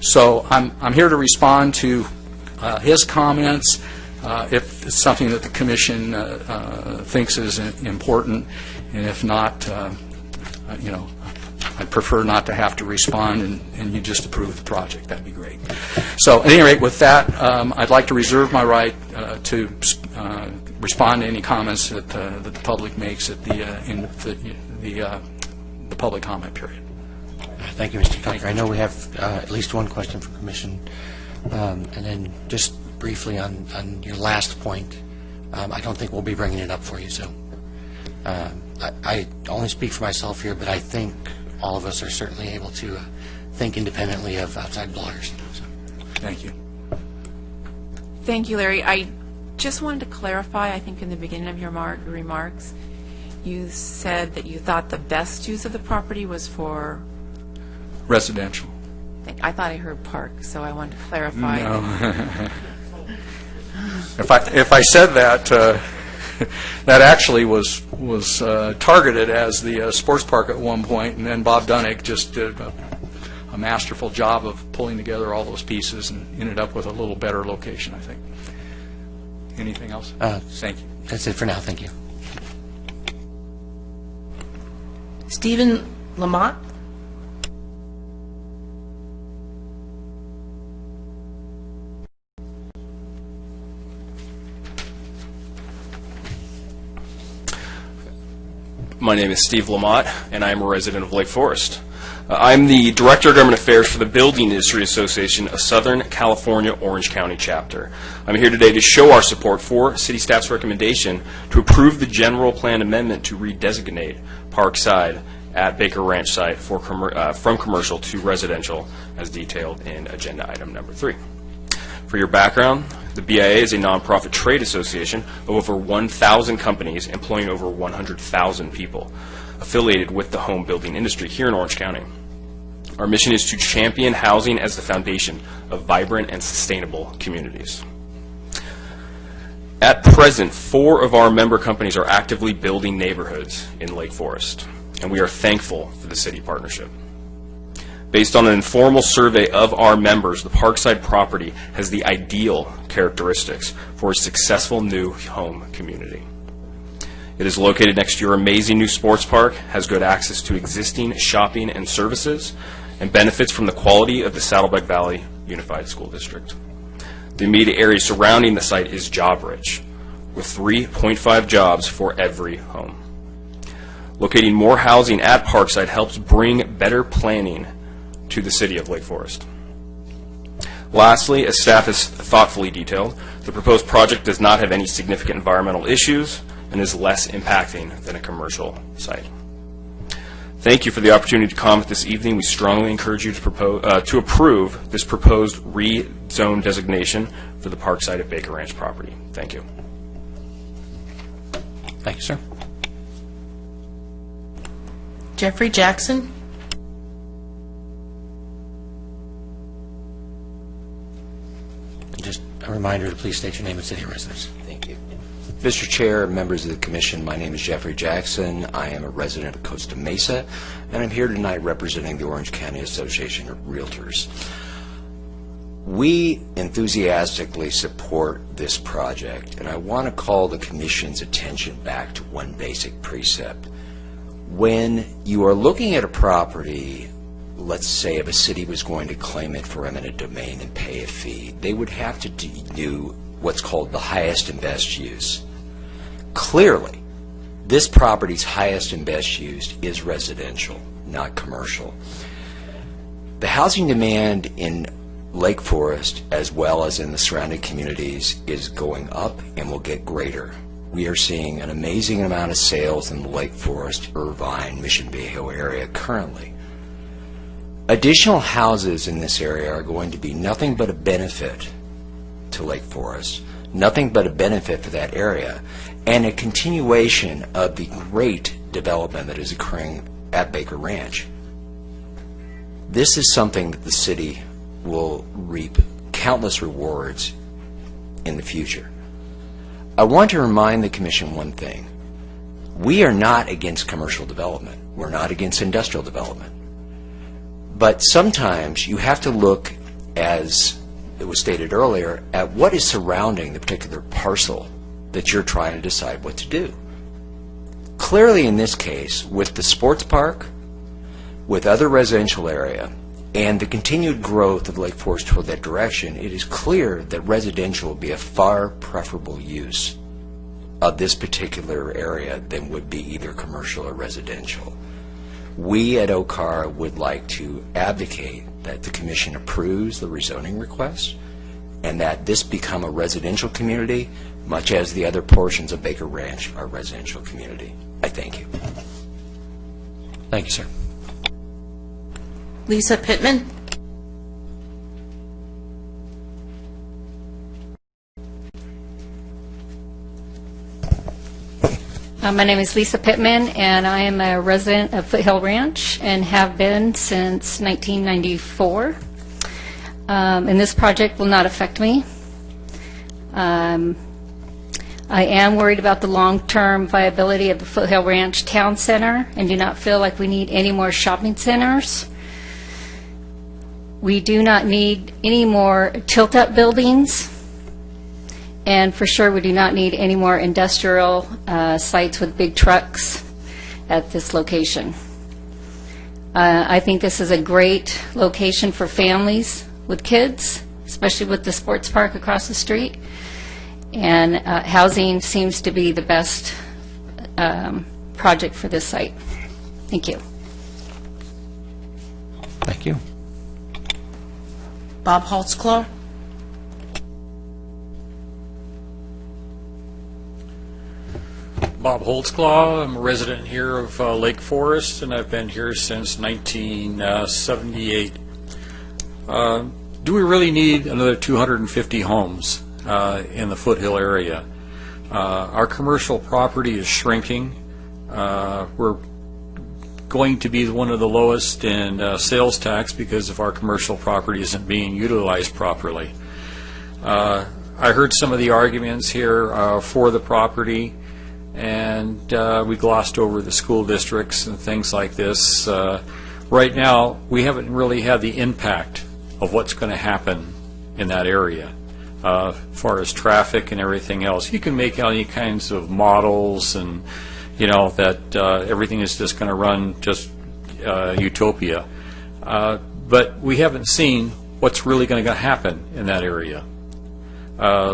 So I'm here to respond to his comments if it's something that the commission thinks is important, and if not, I'd prefer not to have to respond and you just approve the project. That'd be great. So at any rate, with that, I'd like to reserve my right to respond to any comments that the public makes at the end of the public comment period. Thank you, Mr. Tucker. I know we have at least one question from Commission, and then just briefly on your last point, I don't think we'll be bringing it up for you. So I only speak for myself here, but I think all of us are certainly able to think independently of outside bloggers. So. Thank you. Thank you, Larry. I just wanted to clarify, I think in the beginning of your remarks, you said that you thought the best use of the property was for... Residential. I thought I heard park, so I wanted to clarify. No. If I said that, that actually was targeted as the sports park at one point, and then Bob Dunnick just did a masterful job of pulling together all those pieces and ended up with a little better location, I think. Anything else? Thank you. That's it for now. Thank you. Stephen Lamott. My name is Steve Lamott, and I am a resident of Lake Forest. I'm the Director of Government Affairs for the Building Industry Association of Southern California Orange County Chapter. I'm here today to show our support for City Staff's recommendation to approve the general plan amendment to redesignate Parkside at Baker Ranch site for from commercial to residential, as detailed in agenda item number 3. For your background, the BIA is a nonprofit trade association of over 1,000 companies employing over 100,000 people, affiliated with the home building industry here in Orange County. Our mission is to champion housing as the foundation of vibrant and sustainable communities. At present, 4 of our member companies are actively building neighborhoods in Lake Forest, and we are thankful for the city partnership. Based on an informal survey of our members, the Parkside property has the ideal characteristics for a successful new home community. It is located next to your amazing new sports park, has good access to existing shopping and services, and benefits from the quality of the Saddleback Valley Unified School District. The immediate area surrounding the site is job-rich, with 3.5 jobs for every home. Locating more housing at Parkside helps bring better planning to the city of Lake Forest. Lastly, as staff has thoughtfully detailed, the proposed project does not have any significant environmental issues and is less impacting than a commercial site. Thank you for the opportunity to comment this evening. We strongly encourage you to approve this proposed rezone designation for the Parkside at Baker Ranch property. Thank you. Thank you, sir. Jeffrey Jackson. Just a reminder to please state your name and city of residence. Thank you. Mr. Chair, members of the Commission, my name is Jeffrey Jackson. I am a resident of Costa Mesa, and I'm here tonight representing the Orange County Association of Realtors. We enthusiastically support this project, and I want to call the Commission's attention back to one basic precept. When you are looking at a property, let's say if a city was going to claim it for eminent domain and pay a fee, they would have to do what's called the highest and best use. Clearly, this property's highest and best use is residential, not commercial. The housing demand in Lake Forest, as well as in the surrounding communities, is going up and will get greater. We are seeing an amazing amount of sales in the Lake Forest, Irvine, Mission Viejo area currently. Additional houses in this area are going to be nothing but a benefit to Lake Forest, nothing but a benefit for that area, and a continuation of the great development that is occurring at Baker Ranch. This is something that the city will reap countless rewards in the future. I want to remind the Commission one thing. We are not against commercial development. We're not against industrial development. But sometimes you have to look, as it was stated earlier, at what is surrounding the particular parcel that you're trying to decide what to do. Clearly in this case, with the sports park, with other residential area, and the continued growth of Lake Forest toward that direction, it is clear that residential will be a far preferable use of this particular area than would be either commercial or residential. We at OCAR would like to advocate that the Commission approves the rezoning request and that this become a residential community, much as the other portions of Baker Ranch are residential community. I thank you. Thank you, sir. Lisa Pittman. My name is Lisa Pittman, and I am a resident of Foothill Ranch and have been since 1994. And this project will not affect me. I am worried about the long-term viability of the Foothill Ranch Town Center and do not feel like we need any more shopping centers. We do not need any more tilt-up buildings. And for sure, we do not need any more industrial sites with big trucks at this location. I think this is a great location for families with kids, especially with the sports park across the street. And housing seems to be the best project for this site. Thank you. Thank you. Bob Holtzclaw. Bob Holtzclaw. I'm a resident here of Lake Forest, and I've been here since 1978. Do we really need another 250 homes in the Foothill area? Our commercial property is shrinking. We're going to be one of the lowest in sales tax because of our commercial property isn't being utilized properly. I heard some of the arguments here for the property, and we glossed over the school districts and things like this. Right now, we haven't really had the impact of what's going to happen in that area as far as traffic and everything else. You can make any kinds of models and, you know, that everything is just going to run just utopia. But we haven't seen what's really going to happen in that area.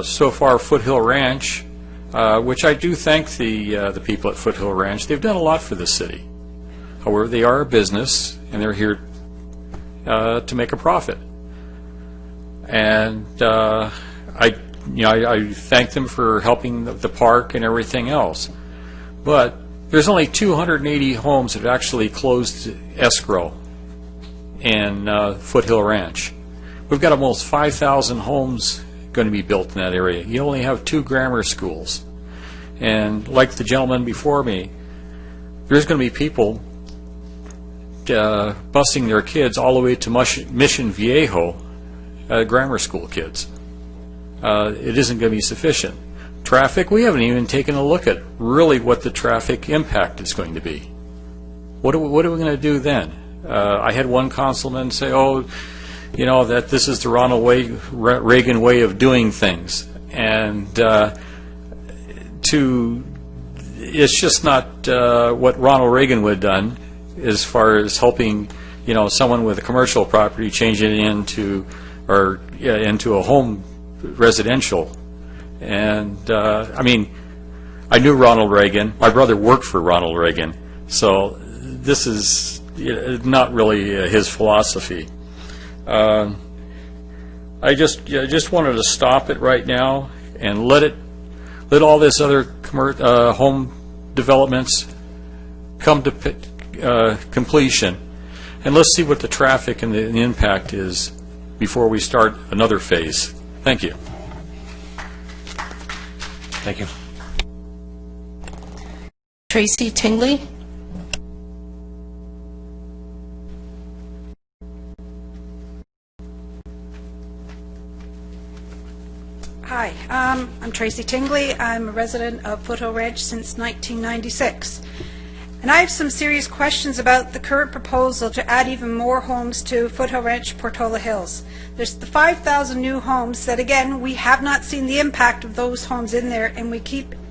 So far, Foothill Ranch, which I do thank the people at Foothill Ranch. They've done a lot for the city. However, they are a business, and they're here to make a profit. And I thank them for helping the park and everything else. But there's only 280 homes that have actually closed escrow in Foothill Ranch. We've got almost 5,000 homes going to be built in that area. You only have 2 grammar schools. And like the gentleman before me, there's going to be people busing their kids all the way to Mission Viejo, grammar school kids. It isn't going to be sufficient. Traffic, we haven't even taken a look at really what the traffic impact is going to be. What are we going to do then? I had one councilman say, oh, you know, that this is the Ronald Reagan way of doing things. And it's just not what Ronald Reagan would have done as far as helping, you know, someone with a commercial property change it into a home residential. And I mean, I knew Ronald Reagan. My brother worked for Ronald Reagan. So this is not really his philosophy. I just wanted to stop it right now and let all this other home developments come to completion, and let's see what the traffic and the impact is before we start another phase. Thank you. Thank you. Tracy Tingley. Hi, I'm Tracy Tingley. I'm a resident of Foothill Ranch since 1996. And I have some serious questions about the current proposal to add even more homes to Foothill Ranch, Portola Hills. There's the 5,000 new homes that, again, we have not seen the impact of those homes in there, and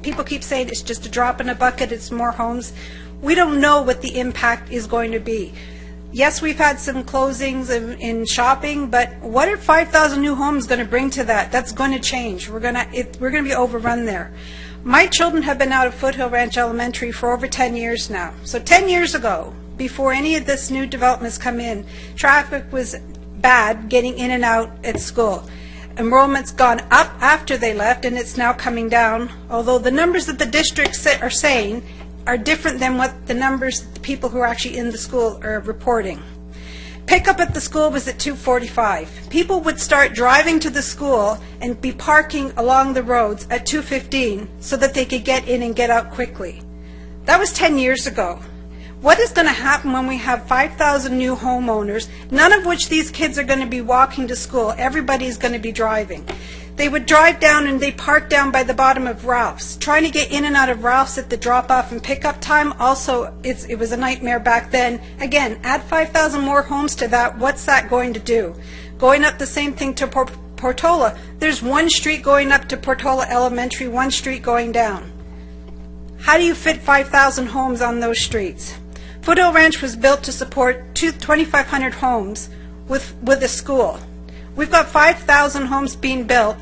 people keep saying it's just a drop in a bucket, it's more homes. We don't know what the impact is going to be. Yes, we've had some closings in shopping, but what are 5,000 new homes going to bring to that? That's going to change. We're going to be overrun there. My children have been out of Foothill Ranch Elementary for over 10 years now. So 10 years ago, before any of this new developments come in, traffic was bad getting in and out at school. Enrollment's gone up after they left, and it's now coming down, although the numbers that the districts are saying are different than what the numbers the people who are actually in the school are reporting. Pickup at the school was at 2:45. People would start driving to the school and be parking along the roads at 2:15 so that they could get in and get out quickly. That was 10 years ago. What is going to happen when we have 5,000 new homeowners, none of which these kids are going to be walking to school? Everybody's going to be driving. They would drive down and they park down by the bottom of Ralph's. Trying to get in and out of Ralph's at the drop-off and pickup time, also, it was a nightmare back then. Again, add 5,000 more homes to that, what's that going to do? Going up the same thing to Portola. There's one street going up to Portola Elementary, one street going down. How do you fit 5,000 homes on those streets? Foothill Ranch was built to support 2,500 homes with a school. We've got 5,000 homes being built.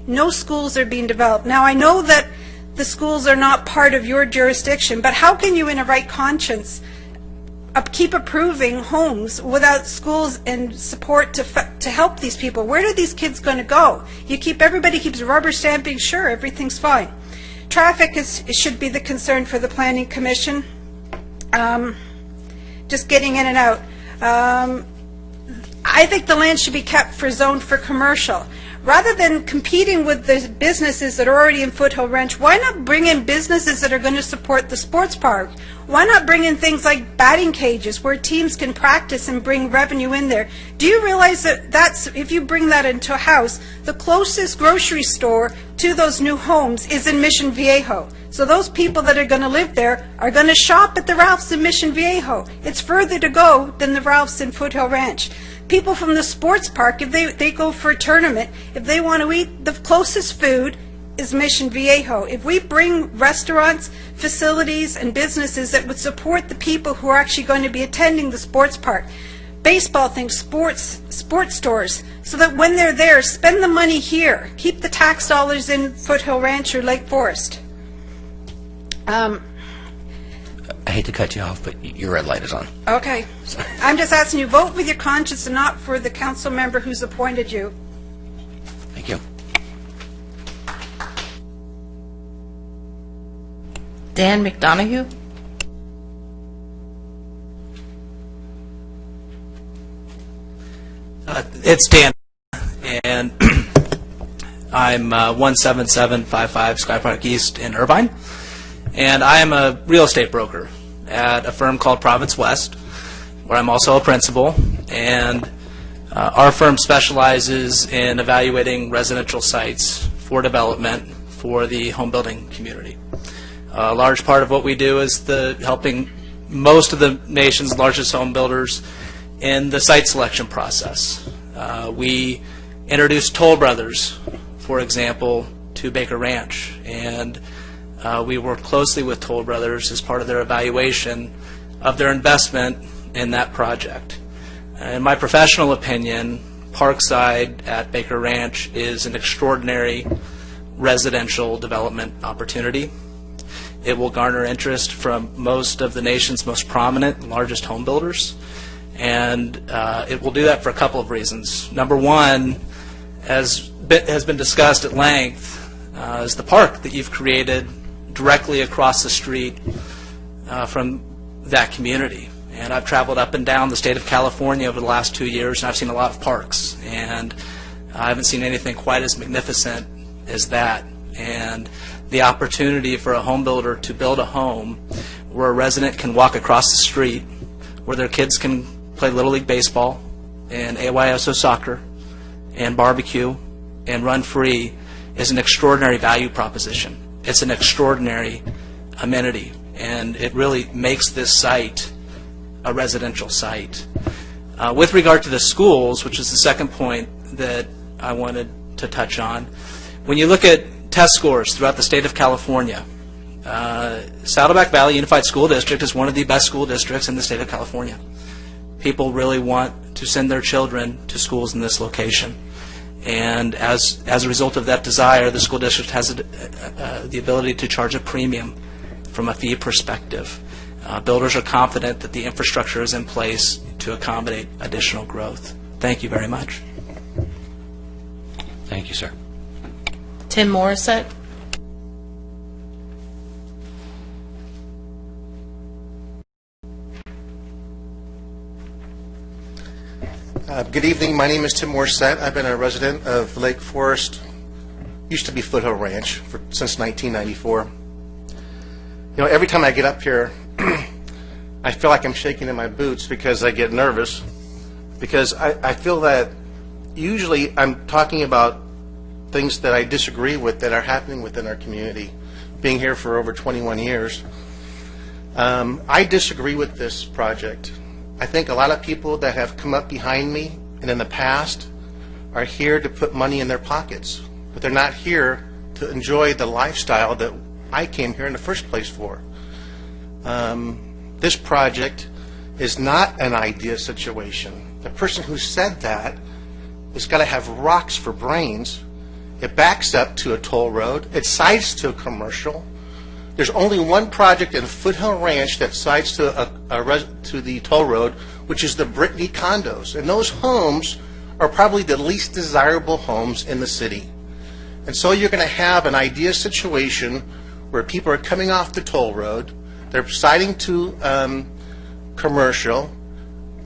No schools are being developed. Now, I know that the schools are not part of your jurisdiction, but how can you, in a right conscience, keep approving homes without schools and support to help these people? Where are these kids going to go? Everybody keeps rubber stamping, sure, everything's fine. Traffic should be the concern for the Planning Commission. Just getting in and out. I think the land should be kept zoned for commercial. Rather than competing with the businesses that are already in Foothill Ranch, why not bring in businesses that are going to support the sports park? Why not bring in things like batting cages where teams can practice and bring revenue in there? Do you realize that if you bring that into a house, the closest grocery store to those new homes is in Mission Viejo? So those people that are going to live there are going to shop at the Ralph's in Mission Viejo. It's further to go than the Ralph's in Foothill Ranch. People from the sports park, if they go for a tournament, if they want to eat, the closest food is Mission Viejo. If we bring restaurants, facilities, and businesses that would support the people who are actually going to be attending the sports park, baseball things, sports stores, so that when they're there, spend the money here. Keep the tax dollars in Foothill Ranch or Lake Forest. I hate to cut you off, but your red light is on. Okay. I'm just asking you, vote with your conscience and not for the council member who's appointed you. Thank you. Dan McDonough. It's Dan, and I'm 17755 Sky Park East in Irvine, and I am a real estate broker at a firm called Province West, where I'm also a principal, and our firm specializes in evaluating residential sites for development for the home building community. A large part of what we do is helping most of the nation's largest home builders in the site selection process. We introduced Toll Brothers, for example, to Baker Ranch, and we work closely with Toll Brothers as part of their evaluation of their investment in that project. In my professional opinion, Parkside at Baker Ranch is an extraordinary residential development opportunity. It will garner interest from most of the nation's most prominent and largest home builders, and it will do that for a couple of reasons. Number one, as has been discussed at length, is the park that you've created directly across the street from that community. And I've traveled up and down the state of California over the last 2 years, and I've seen a lot of parks, and I haven't seen anything quite as magnificent as that. And the opportunity for a home builder to build a home where a resident can walk across the street, where their kids can play Little League Baseball and AYSO soccer and barbecue and run free, is an extraordinary value proposition. It's an extraordinary amenity, and it really makes this site a residential site. With regard to the schools, which is the second point that I wanted to touch on, when you look at test scores throughout the state of California, Saddleback Valley Unified School District is one of the best school districts in the state of California. People really want to send their children to schools in this location. And as a result of that desire, the school district has the ability to charge a premium from a fee perspective. Builders are confident that the infrastructure is in place to accommodate additional growth. Thank you very much. Thank Thank you, sir. Tim Morissette. Good evening. My name is Tim Morissette. I've been a resident of Lake Forest, used to be Foothill Ranch, since 1994. You know, every time I get up here, I feel like I'm shaking in my boots because I get nervous, because I feel that usually I'm talking about things that I disagree with that are happening within our community. Being here for over 21 years, I disagree with this project. I think a lot of people that have come up behind me and in the past are here to put money in their pockets, but they're not here to enjoy the lifestyle that I came here in the first place for. This project is not an idea situation. The person who said that has got to have rocks for brains. It backs up to a toll road. It sides to a commercial. There's only one project in Foothill Ranch that sides to to the toll road, which is the Brittany condos. And those homes are probably the least desirable homes in the city. And so you're going to have an idea situation where people are coming off the toll road, they're siding to commercial,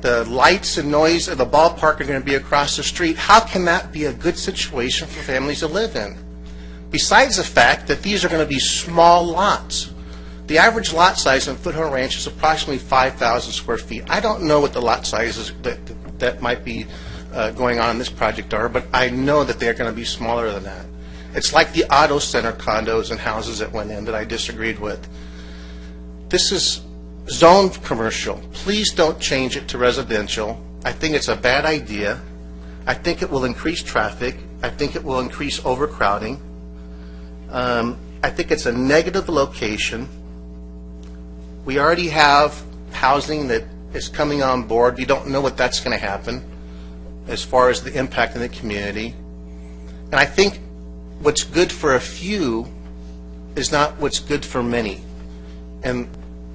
the lights and noise of the ballpark are going to be across the street. How can that be a good situation for families to live in? Besides the fact that these are going to be small lots. The average lot size in Foothill Ranch is approximately 5,000 square feet. I don't know what the lot sizes that might be going on in this project are, but I know that they're going to be smaller than that. It's like the Auto Center condos and houses that went in that I disagreed with. This is zoned commercial. Please don't change it to residential. I think it's a bad idea. I think it will increase traffic. I think it will increase overcrowding. I think it's a negative location. We already have housing that is coming on board. We don't know what that's going to happen as far as the impact in the community. And I think what's good for a few is not what's good for many. And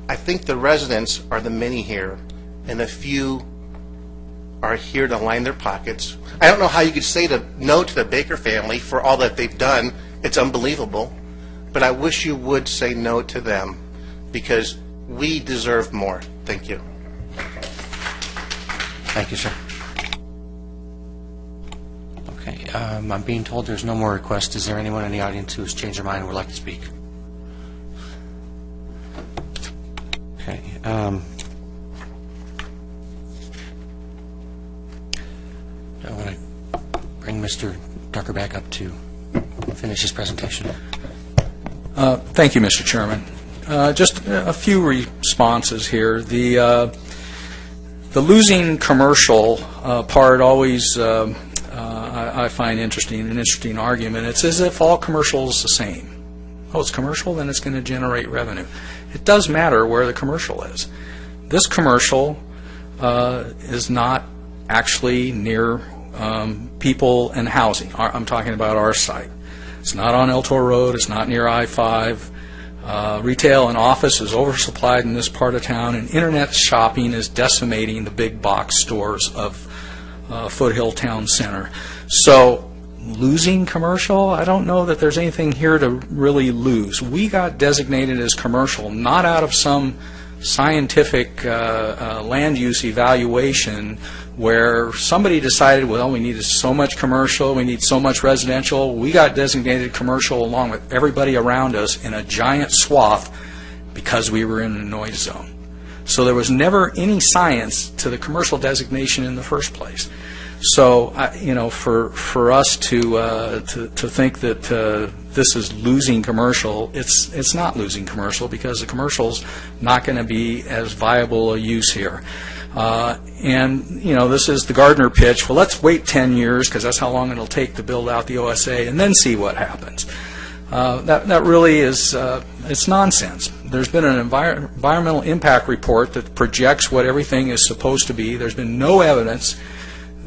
I think the residents are the many here, and the few are here to line their pockets. I don't know how you could say no to the Baker family for all that they've done. It's unbelievable. But I wish you would say no to them, because we deserve more. Thank you. Thank you, sir. Okay, I'm being told there's no more requests. Is there anyone in the audience who has changed their mind and would like to speak? Okay. I want to bring Mr. Tucker back up to finish his presentation. Thank you, Mr. Chairman. Just a few responses here. The losing commercial part always I find interesting, an interesting argument. It's as if all commercial is the same. Oh, it's commercial, then it's going to generate revenue. It does matter where the commercial is. This commercial is not actually near people and housing. I'm talking about our site. It's not on El Toro Road. It's not near I-5. Retail and office is oversupplied in this part of town, and internet shopping is decimating the big box stores of Foothill Town Center. So losing commercial, I don't know that there's anything here to really lose. We got designated as commercial, not out of some scientific land use evaluation where somebody decided, well, we need so much commercial, we need so much residential. We got designated commercial along with everybody around us in a giant swath because we were in a noise zone. So there was never any science to the commercial designation in the first place. So, for us to think that this is losing commercial, it's not losing commercial, because the commercial's not going to be as viable a use here. This is the Gardner pitch. Well, let's wait 10 years, because that's how long it'll take to build out the OSA, and then see what happens. That really is it's nonsense. There's been an environmental impact report that projects what everything is supposed to be. There's been no evidence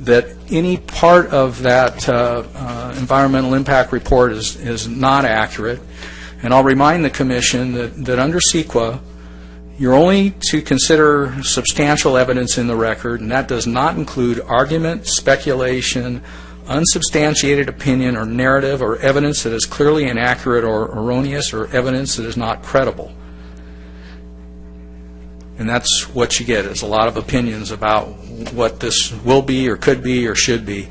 that any part of that environmental impact report is not accurate. And I'll remind the Commission that under CEQA, you're only to consider substantial evidence in the record, and that does not include argument, speculation, unsubstantiated opinion or narrative or evidence that is clearly inaccurate or erroneous or evidence that is not credible. And that's what you get, is a lot of opinions about what this will be or could be or should be.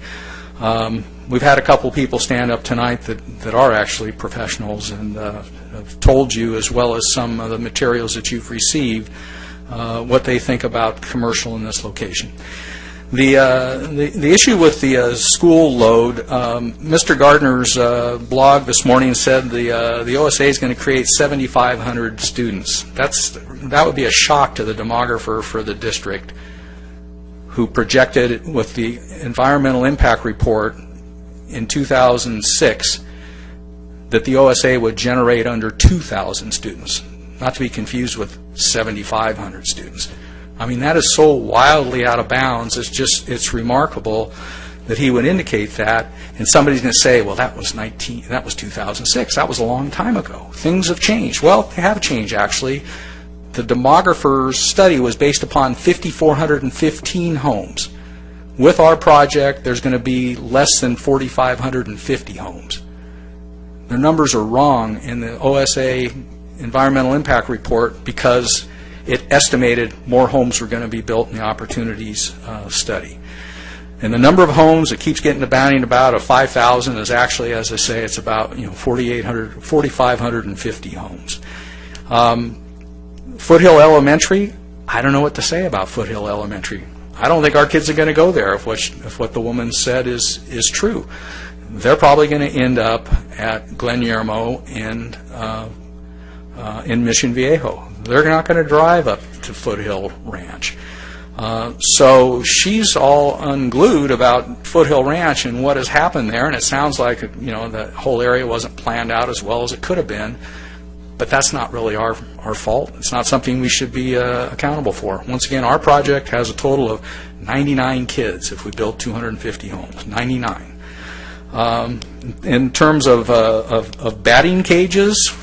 We've had a couple people stand up tonight that are actually professionals and have told you, as well as some of the materials that you've received, what they think about commercial in this location. The issue with the school load, Mr. Gardner's blog this morning said the OSA is going to create 7,500 students. That would be a shock to the demographer for the district, who projected with the environmental impact report in 2006 that the OSA would generate under 2,000 students, not to be confused with 7,500 students. I mean, that is so wildly out of bounds. It's remarkable that he would indicate that, and somebody's going to say, well, that was 2006. That was a long time ago. Things have changed. Well, they have changed, actually. The demographer's study was based upon 5,415 homes. With our project, there's going to be less than 4,550 homes. Their numbers are wrong in the OSA environmental impact report because it estimated more homes were going to be built in the opportunities study. And the number of homes that keeps getting to bounding about of 5,000 is actually, as I say, it's about 4,550 homes. Foothill Elementary, I don't know what to say about Foothill Elementary. I don't think our kids are going to go there if what the woman said is true. They're probably going to end up at Glen Yermo and in Mission Viejo. They're not going to drive up to Foothill Ranch. So she's all unglued about Foothill Ranch and what has happened there, and it sounds like the whole area wasn't planned out as well as it could have been. But that's not really our fault. It's not something we should be accountable for. Once again, our project has a total of 99 kids if we build 250 homes, 99. In terms of batting cages,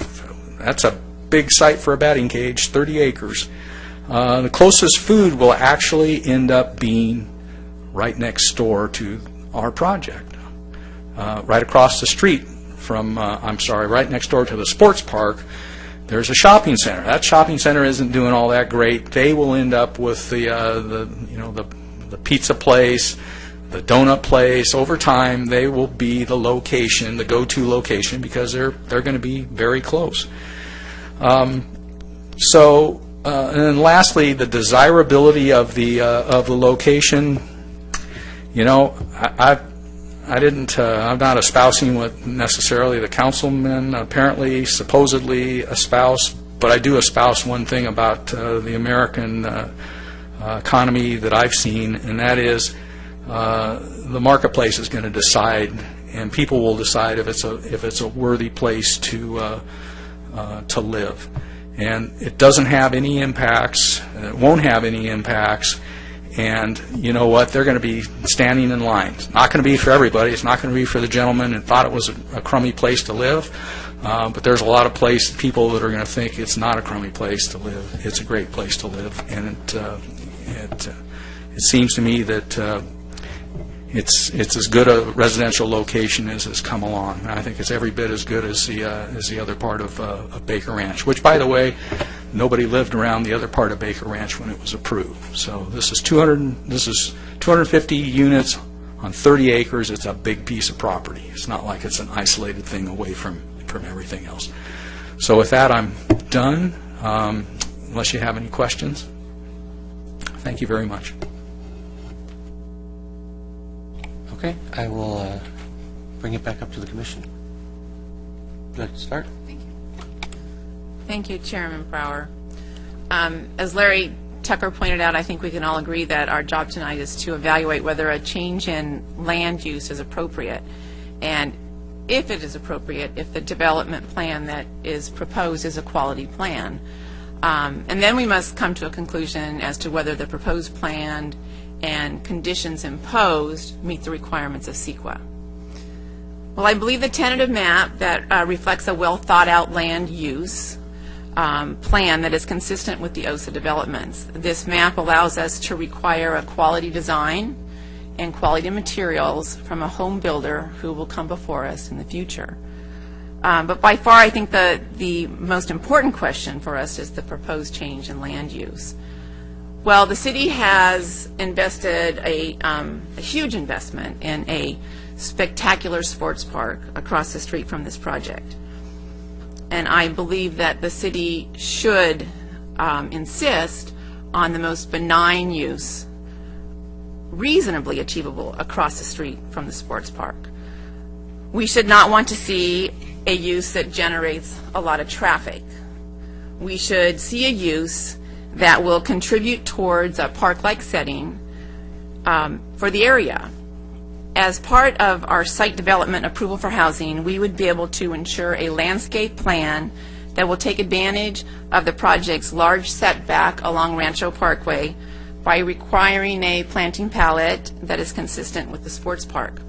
that's a big site for a batting cage, 30 acres. The closest food will actually end up being right next door to our project, right across the street from, right next door to the sports park. There's a shopping center. That shopping center isn't doing all that great. They will end up with the pizza place, the donut place. Over time, they will be the location, the go-to location, because they're going to be very close. And then lastly, the desirability of the location. I'm not espousing what necessarily the councilman apparently, supposedly espouse, but I do espouse one thing about the American economy that I've seen, and that is the marketplace is going to decide, and people will decide if it's a worthy place to live. And it doesn't have any impacts, and it won't have any impacts. And you know what? They're going to be standing in line. It's not going to be for everybody. It's not going to be for the gentleman who thought it was a crummy place to live. But there's a lot of people that are going to think it's not a crummy place to live. It's a great place to live. And it seems to me that it's as good a residential location as has come along. And I think it's every bit as good as the other part of Baker Ranch, which, by the way, nobody lived around the other part of Baker Ranch when it was approved. So this is 250 units on 30 acres. It's a big piece of property. It's not like it's an isolated thing away from everything else. So with that, I'm done, unless you have any questions. Thank you very much. Okay, I will bring it back up to the commission. Would you like to start? Thank you, Chairman Brower. As Larry Tucker pointed out, I think we can all agree that our job tonight is to evaluate whether a change in land use is appropriate, and if it is appropriate, if the development plan that is proposed is a quality plan. And then we must come to a conclusion as to whether the proposed plan and conditions imposed meet the requirements of CEQA. Well, I believe the tentative map that reflects a well-thought-out land use plan that is consistent with the OSA developments. This map allows us to require a quality design and quality materials from a home builder who will come before us in the future. But by far, I think the most important question for us is the proposed change in land use. Well, the city has invested a huge investment in a spectacular sports park across the street from this project. And I believe that the city should insist on the most benign use, reasonably achievable across the street from the sports park. We should not want to see a use that generates a lot of traffic. We should see a use that will contribute towards a park-like setting for the area. As part of our site development approval for housing, we would be able to ensure a landscape plan that will take advantage of the project's large setback along Rancho Parkway by requiring a planting palette that is consistent with the sports park.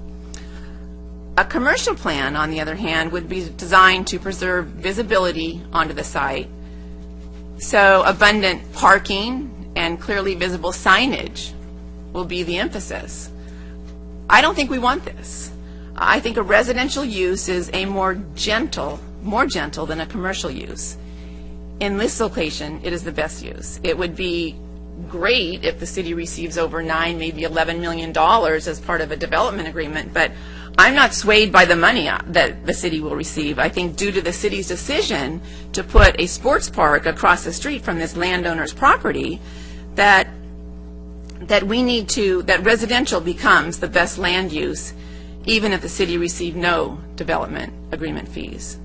A commercial plan, on the other hand, would be designed to preserve visibility onto the site, so abundant parking and clearly visible signage will be the emphasis. I don't think we want this. I think a residential use is a more gentle than a commercial use. In this location, it is the best use. It would be great if the city receives over $9, maybe $11 million as part of a development agreement, but I'm not swayed by the money that the city will receive. I think due to the city's decision to put a sports park across the street from this landowner's property, that residential becomes the best land use, even if the city received no development agreement fees.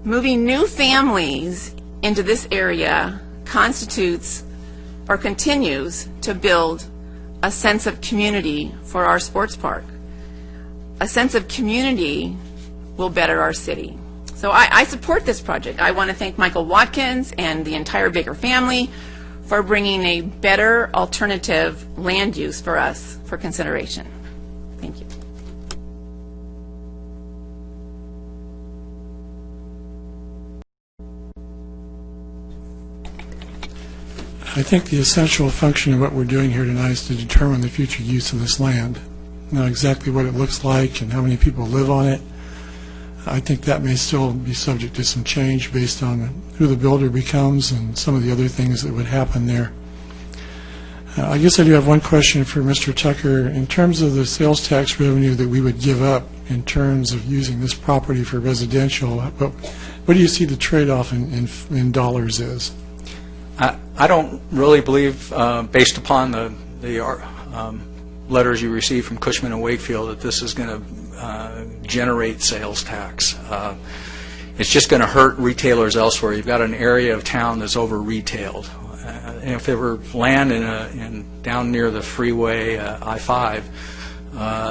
Moving new families into this area constitutes or continues to build a sense of community for our sports park. A sense of community will better our city. So I support this project. I want to thank Michael Watkins and the entire Baker family for bringing a better alternative land use for us for consideration. Thank you. I think the essential function of what we're doing here tonight is to determine the future use of this land. Now, exactly what it looks like and how many people live on it, I think that may still be subject to some change based on who the builder becomes and some of the other things that would happen there. I guess I do have one question for Mr. Tucker. In terms of the sales tax revenue that we would give up in terms of using this property for residential, what do you see the trade-off in dollars is? I don't really believe, based upon the letters you received from Cushman and Wakefield, that this is going to generate sales tax. It's just going to hurt retailers elsewhere. You've got an area of town that's over-retailed. And if there were land down near the freeway, I-5,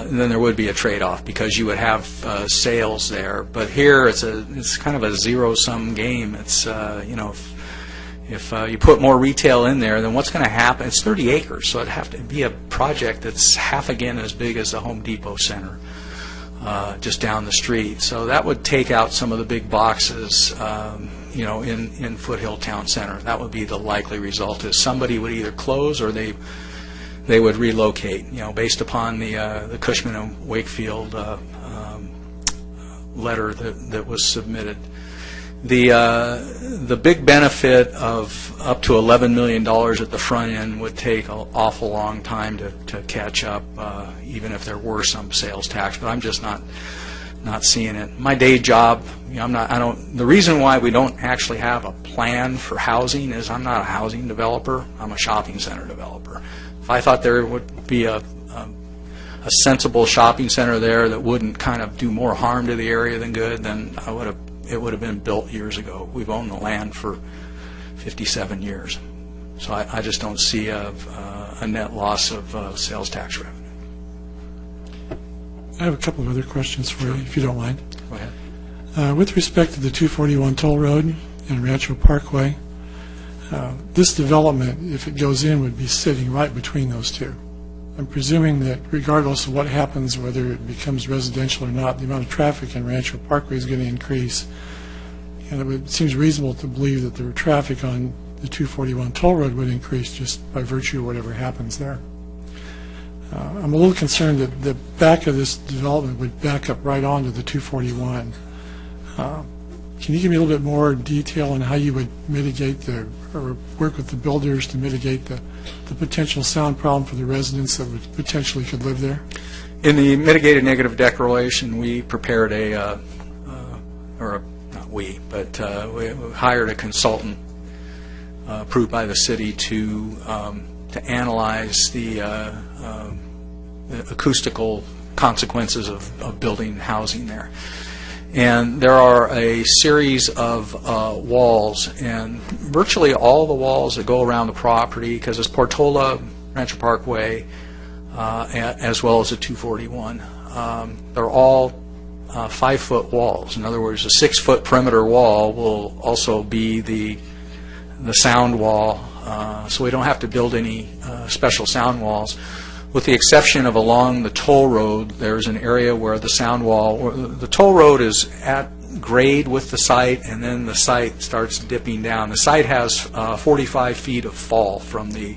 then there would be a trade-off because you would have sales there. But here, it's kind of a zero-sum game. It's if you put more retail in there, then what's going to happen? It's 30 acres, so it'd have to be a project that's half again as big as the Home Depot Center, just down the street. So that would take out some of the big boxes, in Foothill Town Center. That would be the likely result. Is somebody would either close or they would relocate. Based upon the Cushman and Wakefield letter that was submitted. The big benefit of up to $11 million at the front end would take an awful long time to catch up, even if there were some sales tax. But I'm just not seeing it. My day job, the reason why we don't actually have a plan for housing is I'm not a housing developer. I'm a shopping center developer. If I thought there would be a sensible shopping center there that wouldn't kind of do more harm to the area than good, then it would have been built years ago. We've owned the land for 57 years. So I just don't see a net loss of sales tax revenue. I have a couple of other questions for you, if you don't mind. Go ahead. With respect to the 241 Toll Road and Rancho Parkway, this development, if it goes in, would be sitting right between those two. I'm presuming that regardless of what happens, whether it becomes residential or not, the amount of traffic in Rancho Parkway is going to increase. And it seems reasonable to believe that the traffic on the 241 Toll Road would increase just by virtue of whatever happens there. I'm a little concerned that the back of this development would back up right onto the 241. Can you give me a little bit more detail on how you would mitigate or work with the builders to mitigate the potential sound problem for the residents that would potentially could live there? In the mitigated negative declaration, we prepared we hired a consultant approved by the city to analyze the acoustical consequences of building housing there. And there are a series of walls, and virtually all the walls that go around the property, because it's Portola, Rancho Parkway, as well as the 241. They're all 5-foot walls. In other words, a 6-foot perimeter wall will also be the sound wall, so we don't have to build any special sound walls. With the exception of along the toll road, there's an area where the sound wall, the toll road is at grade with the site, and then the site starts dipping down. The site has 45 feet of fall from the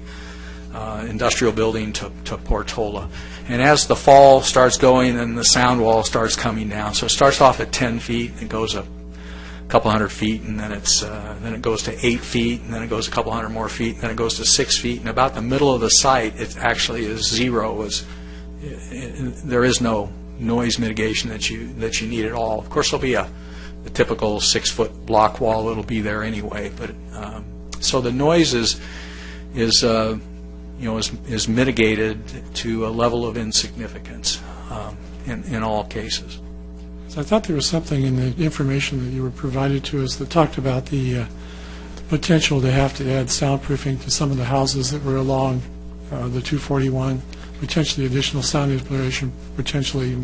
industrial building to Portola. And as the fall starts going, then the sound wall starts coming down. So it starts off at 10 feet, and goes a couple hundred feet, and then it goes to 8 feet, and then it goes a couple hundred more feet, and then it goes to 6 feet. And about the middle of the site, it actually is zero. There is no noise mitigation that you need at all. Of course, there'll be the typical 6-foot block wall that'll be there anyway. But so the noise is mitigated to a level of insignificance in all cases. So I thought there was something in the information that you were provided to us that talked about the potential to have to add soundproofing to some of the houses that were along the 241, potentially additional sound insulation, potentially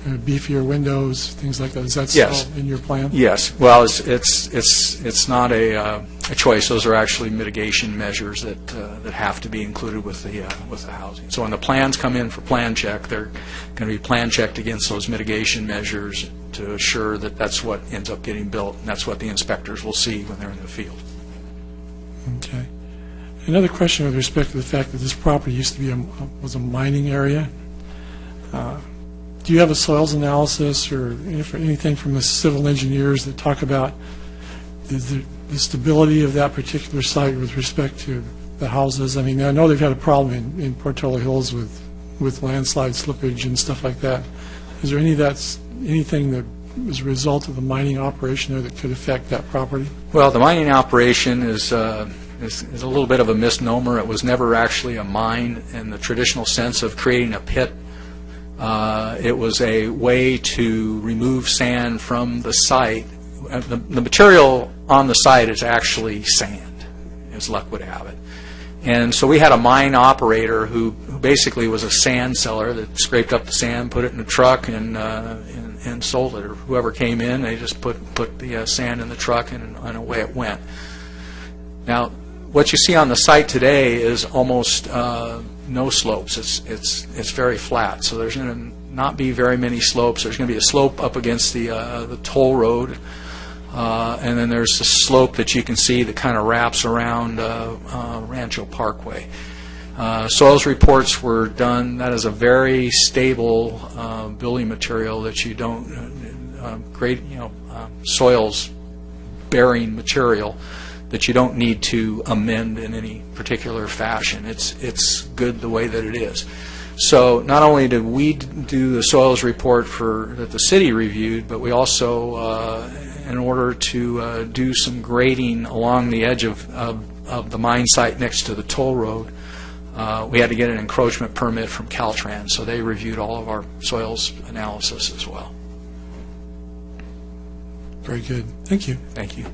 beefier windows, things like that. Is that still in your plan? Yes. Well, it's not a choice. Those are actually mitigation measures that have to be included with the housing. So when the plans come in for plan check, they're going to be plan checked against those mitigation measures to assure that that's what ends up getting built, and that's what the inspectors will see when they're in the field. Okay. Another question with respect to the fact that this property used to be was a mining area. Do you have a soils analysis or anything from the civil engineers that talk about the stability of that particular site with respect to the houses? I mean, I know they've had a problem in Portola Hills with landslide slippage and stuff like that. Is there anything that was a result of the mining operation there that could affect that property? Well, the mining operation is a little bit of a misnomer. It was never actually a mine in the traditional sense of creating a pit. It was a way to remove sand from the site. The material on the site is actually sand, as luck would have it. And so we had a mine operator who basically was a sand seller that scraped up the sand, put it in a truck, and sold it. Or whoever came in, they just put the sand in the truck, and away it went. Now, what you see on the site today is almost no slopes. It's very flat. So there's going to not be very many slopes. There's going to be a slope up against the toll road, and then there's a slope that you can see that kind of wraps around Rancho Parkway. Soils reports were done. That is a very stable building material that you don't soils bearing material that you don't need to amend in any particular fashion. It's good the way that it is. So not only did we do the soils report that the city reviewed, but we also, in order to do some grading along the edge of the mine site next to the toll road, we had to get an encroachment permit from Caltrans, so they reviewed all of our soils analysis as well. Very good. Thank you. Thank you.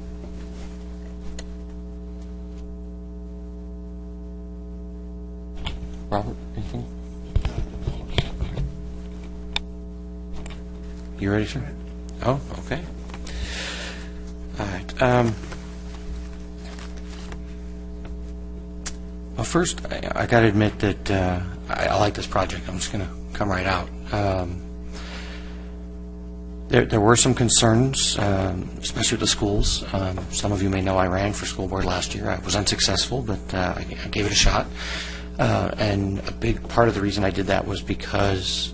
Robert, anything? You ready, sir? Oh, okay. All right. Well, first, I got to admit that I like this project. I'm just going to come right out. There were some concerns, especially with the schools. Some of you may know I ran for school board last year. I was unsuccessful, but I gave it a shot. And a big part of the reason I did that was because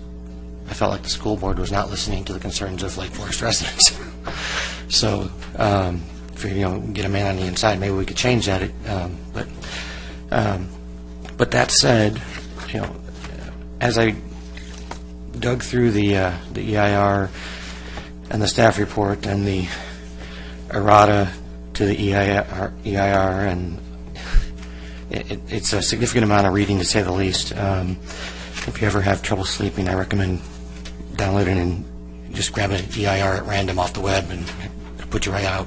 I felt like the school board was not listening to the concerns of Lake Forest residents. So, if get a man on the inside, maybe we could change that. But that said, as I dug through the EIR and the staff report and the errata to the EIR, and it's a significant amount of reading, to say the least. If you ever have trouble sleeping, I recommend downloading and just grab an EIR at random off the web and it'll put you right out.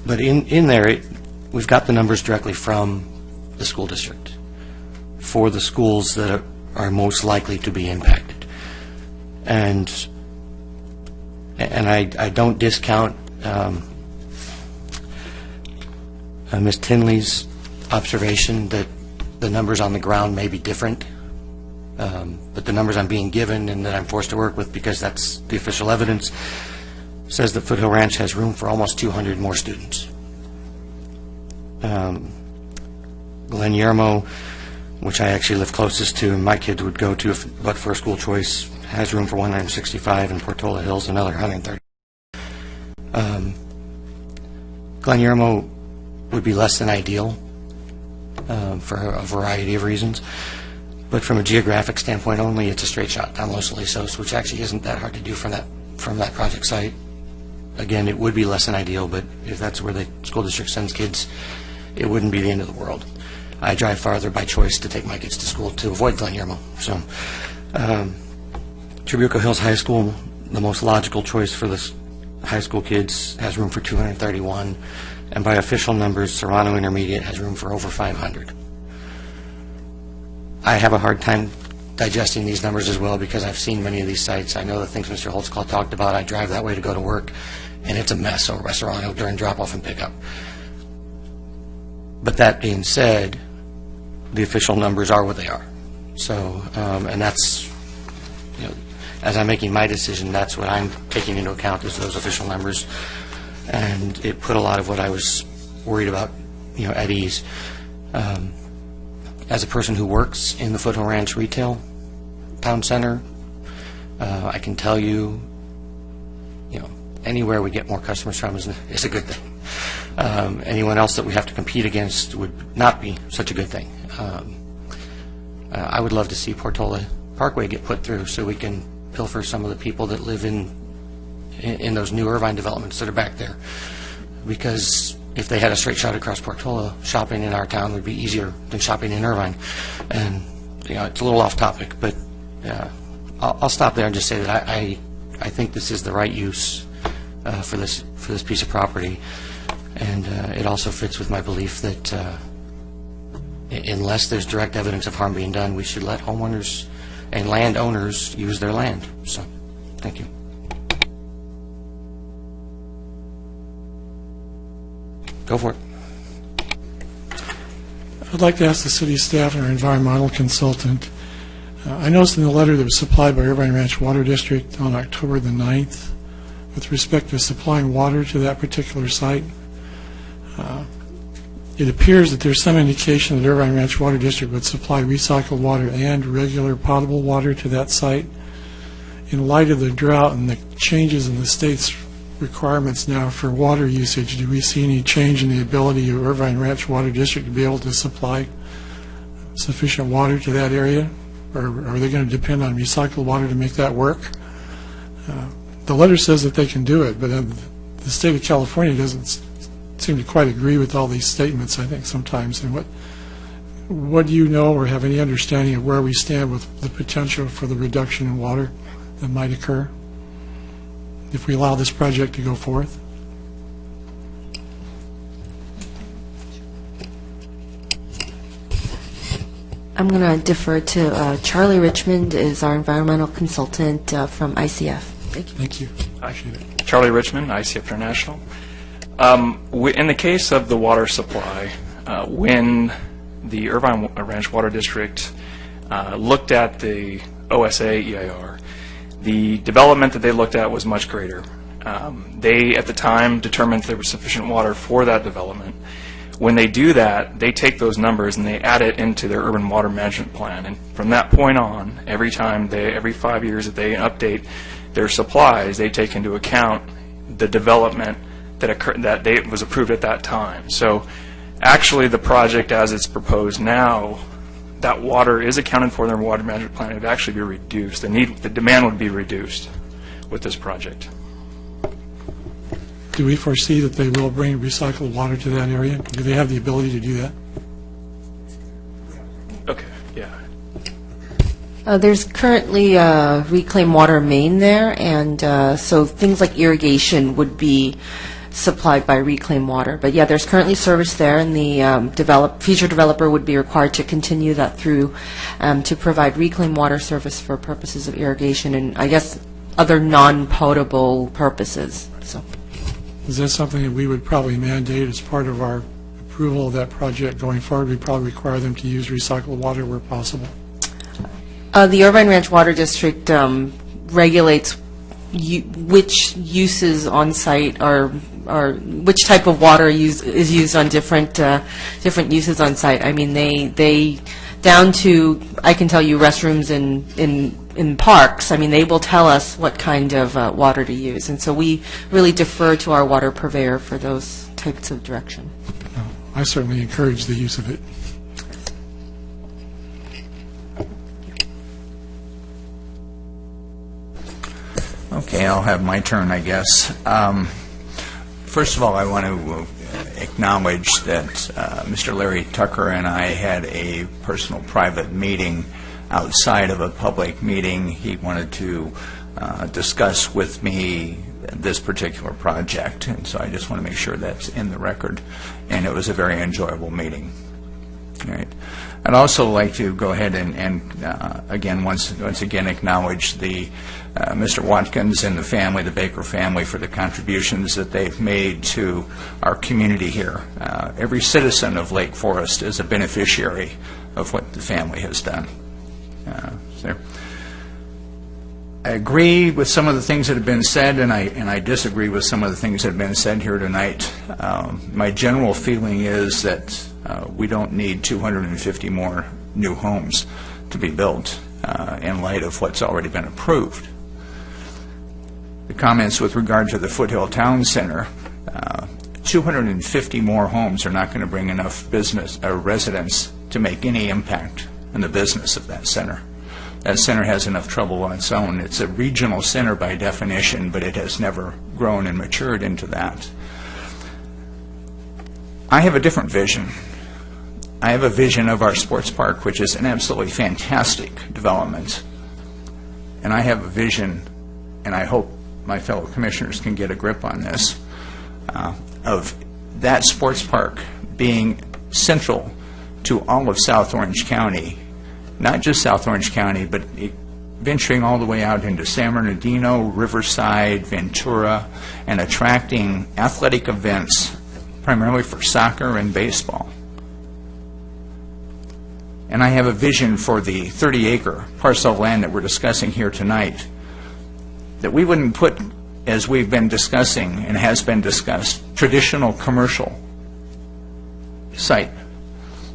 But in there, we've got the numbers directly from the school district for the schools that are most likely to be impacted. And I don't discount Ms. Tinley's observation that the numbers on the ground may be different, but the numbers I'm being given and that I'm forced to work with, because that's the official evidence, says that Foothill Ranch has room for almost 200 more students. Glen Yermo, which I actually live closest to and my kids would go to but for school choice, has room for 165, and Portola Hills another 130. Glen Yermo would be less than ideal for a variety of reasons, but from a geographic standpoint only, it's a straight shot down Los Alisos, which actually isn't that hard to do from that project site. Again, it would be less than ideal, but if that's where the school district sends kids, it wouldn't be the end of the world. I drive farther by choice to take my kids to school to avoid Glen Yermo. So, Trabuco Hills High School, the most logical choice for the high school kids, has room for 231, and by official numbers, Serrano Intermediate has room for over 500. I have a hard time digesting these numbers as well, because I've seen many of these sites. I know the things Mr. Holtzclaw talked about. I drive that way to go to work, and it's a mess over by Serrano during drop-off and pickup. But that being said, the official numbers are what they are. So, and that's, as I'm making my decision, that's what I'm taking into account, is those official numbers. And it put a lot of what I was worried about, at ease. As a person who works in the Foothill Ranch retail town center, I can tell you, anywhere we get more customers from is a good thing. Anyone else that we have to compete against would not be such a good thing. I would love to see Portola Parkway get put through so we can pilfer some of the people that live in those new Irvine developments that are back there. Because if they had a straight shot across Portola, shopping in our town would be easier than shopping in Irvine. And it's a little off topic, but I'll stop there and just say that I think this is the right use for this piece of property. And it also fits with my belief that unless there's direct evidence of harm being done, we should let homeowners and landowners use their land. So, thank you. Go for it. I'd like to ask the city staff and our environmental consultant. I noticed in the letter that was supplied by Irvine Ranch Water District on October the 9th with respect to supplying water to that particular site, it appears that there's some indication that Irvine Ranch Water District would supply recycled water and regular potable water to that site. In light of the drought and the changes in the state's requirements now for water usage, do we see any change in the ability of Irvine Ranch Water District to be able to supply sufficient water to that area? Or are they going to depend on recycled water to make that work? The letter says that they can do it, but the state of California doesn't seem to quite agree with all these statements, I think, sometimes. And what do you know or have any understanding of where we stand with the potential for the reduction in water that might occur if we allow this project to go forth? I'm going to defer to Charlie Richmond, is our environmental consultant from ICF. Thank you. Thank you. Appreciate it. Charlie Richmond, ICF International. In the case of the water supply, when the Irvine Ranch Water District looked at the OSA EIR, the development that they looked at was much greater. They, at the time, determined there was sufficient water for that development. When they do that, they take those numbers and they add it into their urban water management plan. And from that point on, every 5 years that they update their supplies, they take into account the development that was approved at that time. So actually the project as it's proposed now, that water is accounted for in their water management plan. It would actually be reduced. The demand would be reduced with this project. Do we foresee that they will bring recycled water to that area? Do they have the ability to do that? Okay, yeah. There's currently a reclaimed water main there, and so things like irrigation would be supplied by reclaimed water. But yeah, there's currently service there, and the future developer would be required to continue that through to provide reclaimed water service for purposes of irrigation and I guess other non-potable purposes. So. Is that something that we would probably mandate as part of our approval of that project going forward? We'd probably require them to use recycled water where possible. The Irvine Ranch Water District regulates which uses on site or which type of water is used on different uses on site. I mean, they down to, I can tell you, restrooms in parks. I mean, they will tell us what kind of water to use, and so we really defer to our water purveyor for those types of direction. I certainly encourage the use of it. Okay, I'll have my turn, I guess. First of all, I want to acknowledge that Mr. Larry Tucker and I had a personal private meeting outside of a public meeting. He wanted to discuss with me this particular project, and so I just want to make sure that's in the record, and it was a very enjoyable meeting. All right. I'd also like to go ahead and again, once again, acknowledge the Mr. Watkins and the family, the Baker family, for the contributions that they've made to our community here. Every citizen of Lake Forest is a beneficiary of what the family has done. I agree with some of the things that have been said, and I disagree with some of the things that have been said here tonight. My general feeling is that we don't need 250 more new homes to be built in light of what's already been approved. The comments with regard to the Foothill Town Center, 250 more homes are not going to bring enough business or residents to make any impact on the business of that center. That center has enough trouble on its own. It's a regional center by definition, but it has never grown and matured into that. I have a different vision. I have a vision of our sports park, which is an absolutely fantastic development. And I have a vision, and I hope my fellow commissioners can get a grip on this, of that sports park being central to all of South Orange County, not just South Orange County, but venturing all the way out into San Bernardino, Riverside, Ventura, and attracting athletic events, primarily for soccer and baseball. And I have a vision for the 30-acre parcel of land that we're discussing here tonight, that we wouldn't put, as we've been discussing and has been discussed, traditional commercial site,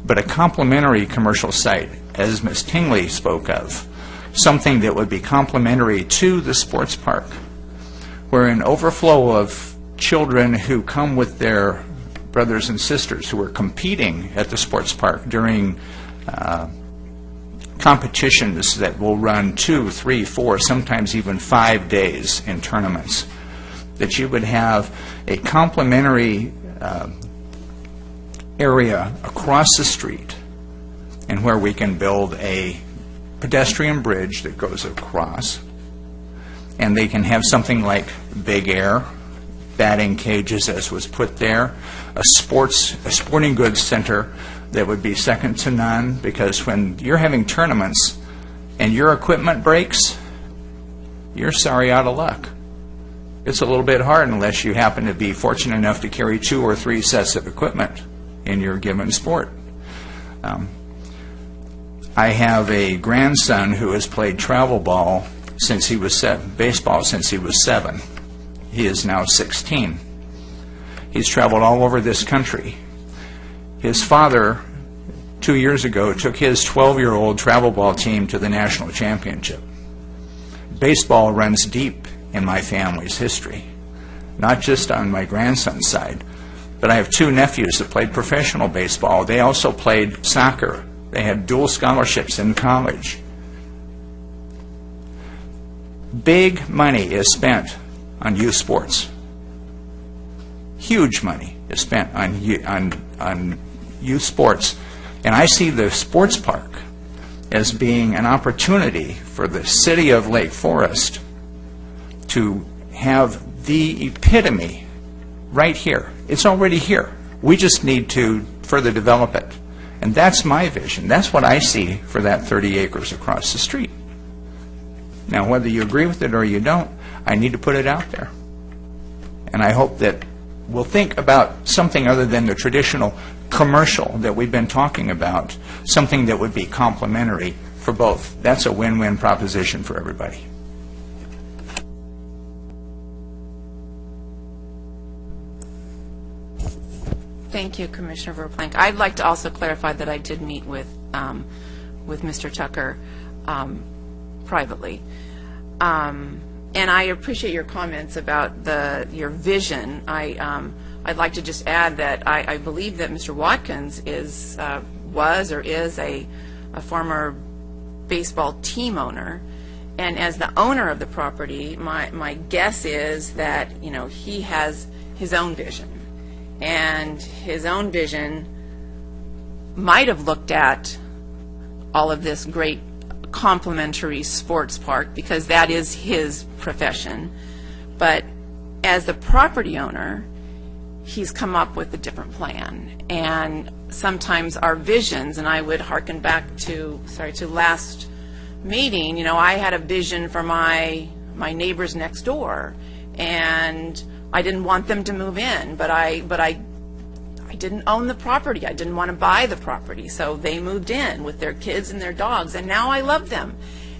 but a complementary commercial site, as Ms. Tingley spoke of, something that would be complementary to the sports park, where an overflow of children who come with their brothers and sisters who are competing at the sports park during competitions that will run 2, 3, 4, sometimes even 5 days in tournaments, that you would have a complementary area across the street, and where we can build a pedestrian bridge that goes across, and they can have something like big air, batting cages as was put there, a sporting goods center that would be second to none, because when you're having tournaments and your equipment breaks, you're sorry out of luck. It's a little bit hard unless you happen to be fortunate enough to carry 2 or 3 sets of equipment in your given sport. I have a grandson who has played travel ball since he was baseball since he was 7. He is now 16. He's traveled all over this country. His father, 2 years ago, took his 12-year-old travel ball team to the national championship. Baseball runs deep in my family's history, not just on my grandson's side, but I have 2 nephews that played professional baseball. They also played soccer. They had dual scholarships in college. Big money is spent on youth sports. Huge money is spent on youth sports. And I see the sports park as being an opportunity for the city of Lake Forest to have the epitome right here. It's already here. We just need to further develop it. And that's my vision. That's what I see for that 30 acres across the street. Now, whether you agree with it or you don't, I need to put it out there. And I hope that we'll think about something other than the traditional commercial that we've been talking about, something that would be complementary for both. That's a win-win proposition for everybody. Thank you, Commissioner Verplank. I'd like to also clarify that I did meet with Mr. Tucker privately. And I appreciate your comments about your vision. I'd like to just add that I believe that Mr. Watkins was or is a former baseball team owner, and as the owner of the property, my guess is that he has his own vision, and his own vision might have looked at all of this great complementary sports park because that is his profession, but as the property owner, he's come up with a different plan. And sometimes our visions, and I would hearken back to last meeting, I had a vision for my neighbors next door, and I didn't want them to move in, but I didn't own the property. I didn't want to buy the property, so they moved in with their kids and their dogs, and now I love them.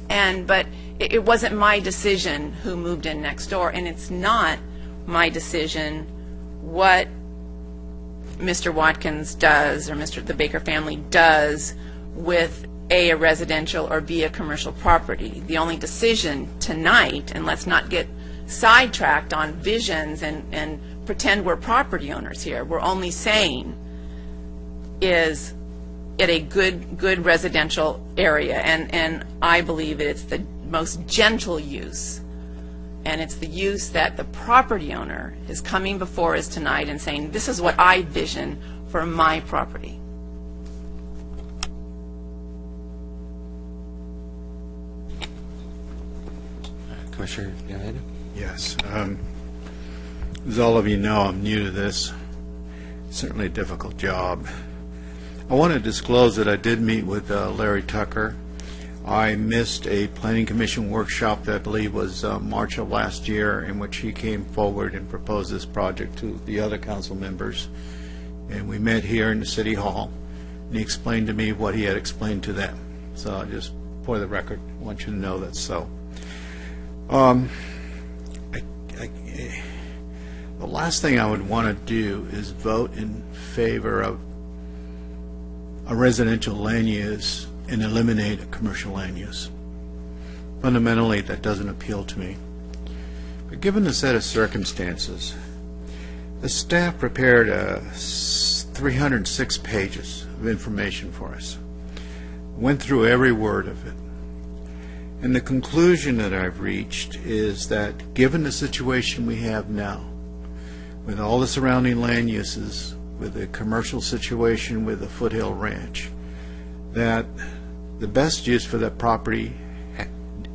But it wasn't my decision who moved in next door, and it's not my decision what Mr. Watkins does or the Baker family does with a residential or B, a commercial property. The only decision tonight, and let's not get sidetracked on visions and pretend we're property owners here. We're only saying is it a good residential area, and I believe it's the most gentle use, and it's the use that the property owner is coming before us tonight and saying, this is what I vision for my property. Commissioner Untitled? Yes. As all of you know, I'm new to this. It's certainly a difficult job. I want to disclose that I did meet with Larry Tucker. I missed a Planning Commission workshop that I believe was March of last year, in which he came forward and proposed this project to the other council members. And we met here in the City Hall, and he explained to me what he had explained to them. So just for the record, I want you to know that's so. The last thing I would want to do is vote in favor of a residential land use and eliminate a commercial land use. Fundamentally, that doesn't appeal to me. But given the set of circumstances, the staff prepared 306 pages of information for us. Went through every word of it. And the conclusion that I've reached is that given the situation we have now, with all the surrounding land uses, with the commercial situation with the Foothill Ranch, that the best use for that property,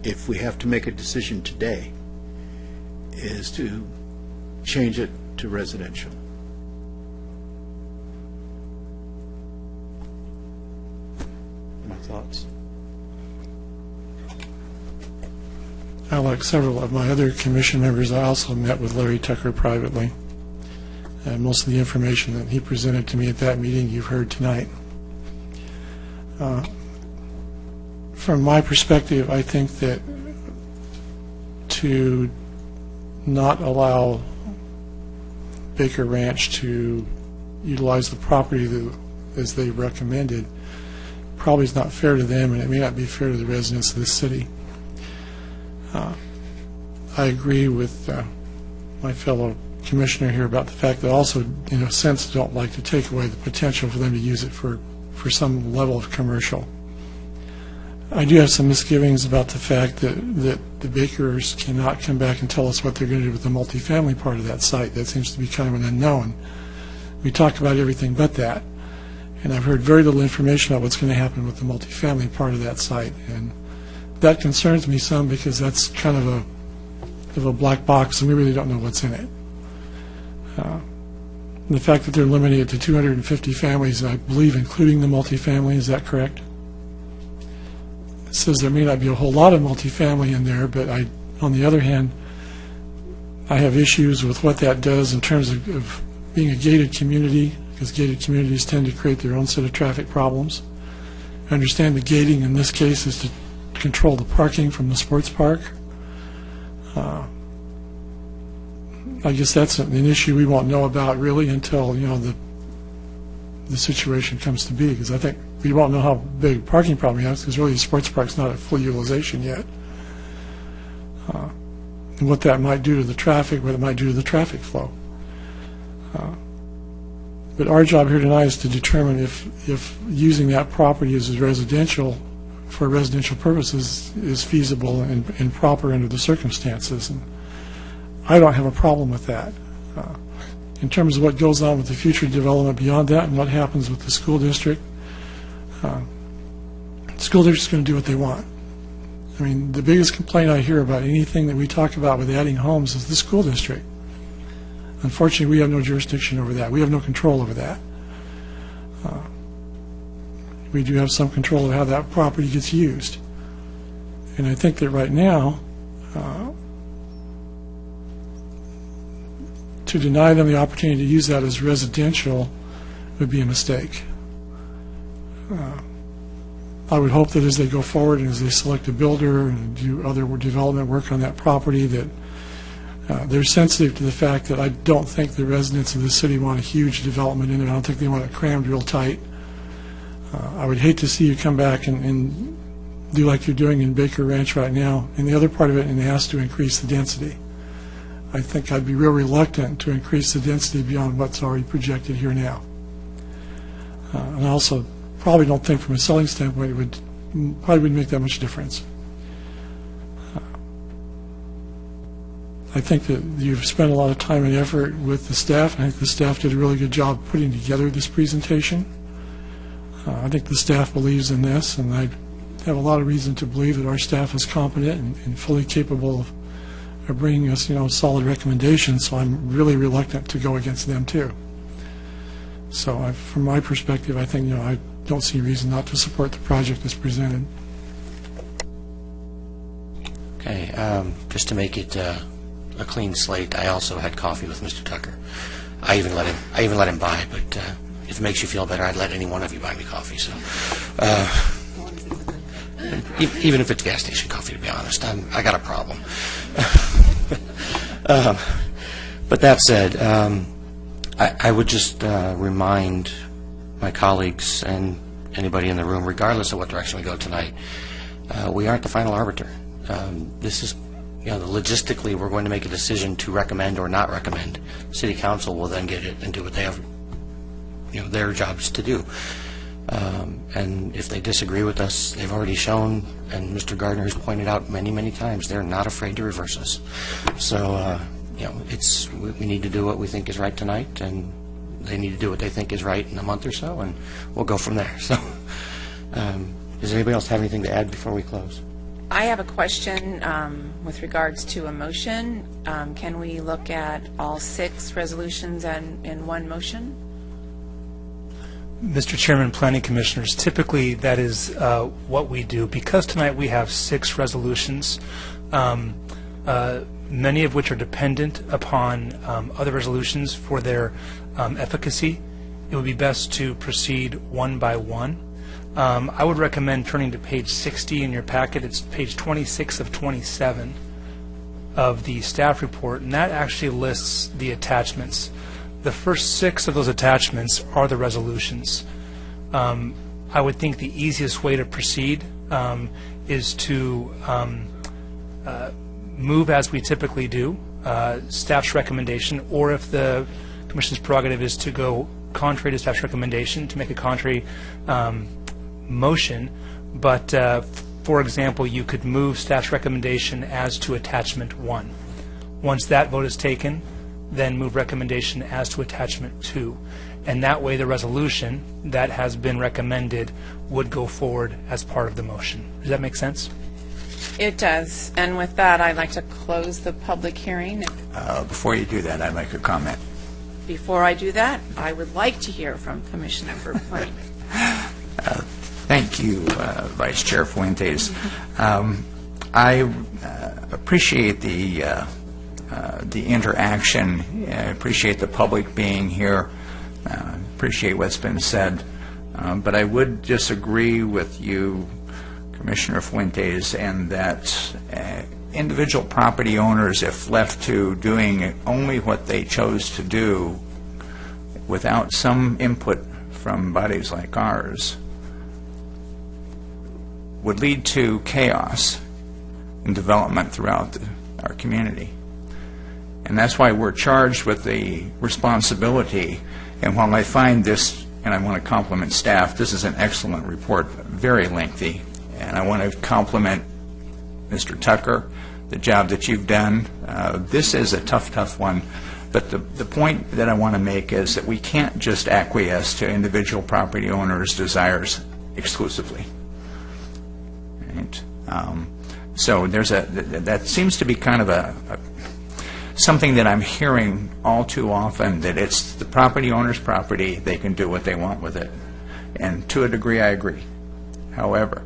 if we have to make a decision today, is to change it to residential. My thoughts? Like several of my other commission members, I also met with Larry Tucker privately. And most of the information that he presented to me at that meeting you've heard tonight. From my perspective, I think that to not allow Baker Ranch to utilize the property the as they recommended probably is not fair to them, and it may not be fair to the residents of the city. I agree with my fellow commissioner here about the fact that also, in a sense, don't like to take away the potential for them to use it for some level of commercial. I do have some misgivings about the fact that the Bakers cannot come back and tell us what they're going to do with the multifamily part of that site. That seems to be kind of an unknown. We talk about everything but that, and I've heard very little information about what's going to happen with the multifamily part of that site, and that concerns me some because that's kind of a black box, and we really don't know what's in it. The fact that they're limiting it to 250 families, I believe, including the multifamily, is that correct? It says there may not be a whole lot of multifamily in there, but on the other hand, I have issues with what that does in terms of being a gated community, because gated communities tend to create their own set of traffic problems. I understand the gating in this case is to control the parking from the sports park. I guess that's an issue we won't know about really until the situation comes to be, because I think we won't know how big a parking problem we have, because really the sports park's not at full utilization yet. And what that might do to the traffic, what it might do to the traffic flow. But our job here tonight is to determine if using that property as residential for residential purposes is feasible and proper under the circumstances. And I don't have a problem with that. In terms of what goes on with the future development beyond that and what happens with the school district, the school district's going to do what they want. I mean, the biggest complaint I hear about anything that we talk about with adding homes is the school district. Unfortunately, we have no jurisdiction over that. We have no control over that. We do have some control of how that property gets used. And I think that right now, to deny them the opportunity to use that as residential would be a mistake. I would hope that as they go forward and as they select a builder and do other development work on that property, that they're sensitive to the fact that I don't think the residents of the city want a huge development in it. I don't think they want it crammed real tight. I would hate to see you come back and do like you're doing in Baker Ranch right now, and the other part of it, and ask to increase the density. I think I'd be real reluctant to increase the density beyond what's already projected here now. And I also probably don't think from a selling standpoint it probably wouldn't make that much difference. I think that you've spent a lot of time and effort with the staff. I think the staff did a really good job putting together this presentation. I think the staff believes in this, and I have a lot of reason to believe that our staff is competent and fully capable of bringing us, solid recommendations. So I'm really reluctant to go against them too. So from my perspective, I think I don't see reason not to support the project as presented. Okay, just to make it a clean slate, I also had coffee with Mr. Tucker. I even let him buy, but if it makes you feel better, I'd let any one of you buy me coffee. So, even if it's gas station coffee, to be honest, I got a problem. But that said, I would just remind my colleagues and anybody in the room, regardless of what direction we go tonight, we aren't the final arbiter. This is, logistically, we're going to make a decision to recommend or not recommend. City Council will then get it and do what they have, their jobs to do. And if they disagree with us, they've already shown, and Mr. Gardner has pointed out many, many times, they're not afraid to reverse us. So, we need to do what we think is right tonight, and they need to do what they think is right in a month or so, and we'll go from there. So, does anybody else have anything to add before we close? I have a question with regards to a motion. Can we look at all 6 resolutions in one motion? Mr. Chairman, Planning Commissioners, typically that is what we do. Because tonight we have 6 resolutions, many of which are dependent upon other resolutions for their efficacy, it would be best to proceed one by one. I would recommend turning to page 60 in your packet. It's page 26 of 27 of the staff report, and that actually lists the attachments. The first 6 of those attachments are the resolutions. I would think the easiest way to proceed is to move as we typically do, staff's recommendation, or if the Commission's prerogative is to go contrary to staff's recommendation, to make a contrary motion. But, for example, you could move staff's recommendation as to attachment 1. Once that vote is taken, then move recommendation as to attachment 2. And that way the resolution that has been recommended would go forward as part of the motion. Does that make sense? It does. And with that, I'd like to close the public hearing. Before you do that, I'd like a comment. Before I do that, I would like to hear from Commissioner Verplank. Thank you, Vice Chair Fuentes. I appreciate the interaction. I appreciate the public being here. Appreciate what's been said. But I would disagree with you, Commissioner Fuentes, and that individual property owners, if left to doing only what they chose to do without some input from bodies like ours, would lead to chaos and development throughout our community. And that's why we're charged with the responsibility. And while I find this, and I want to compliment staff, this is an excellent report, very lengthy, and I want to compliment Mr. Tucker, the job that you've done. This is a tough one, but the point that I want to make is that we can't just acquiesce to individual property owners' desires exclusively. Right? So that seems to be kind of something that I'm hearing all too often, that it's the property owner's property, they can do what they want with it. And to a degree, I agree. However,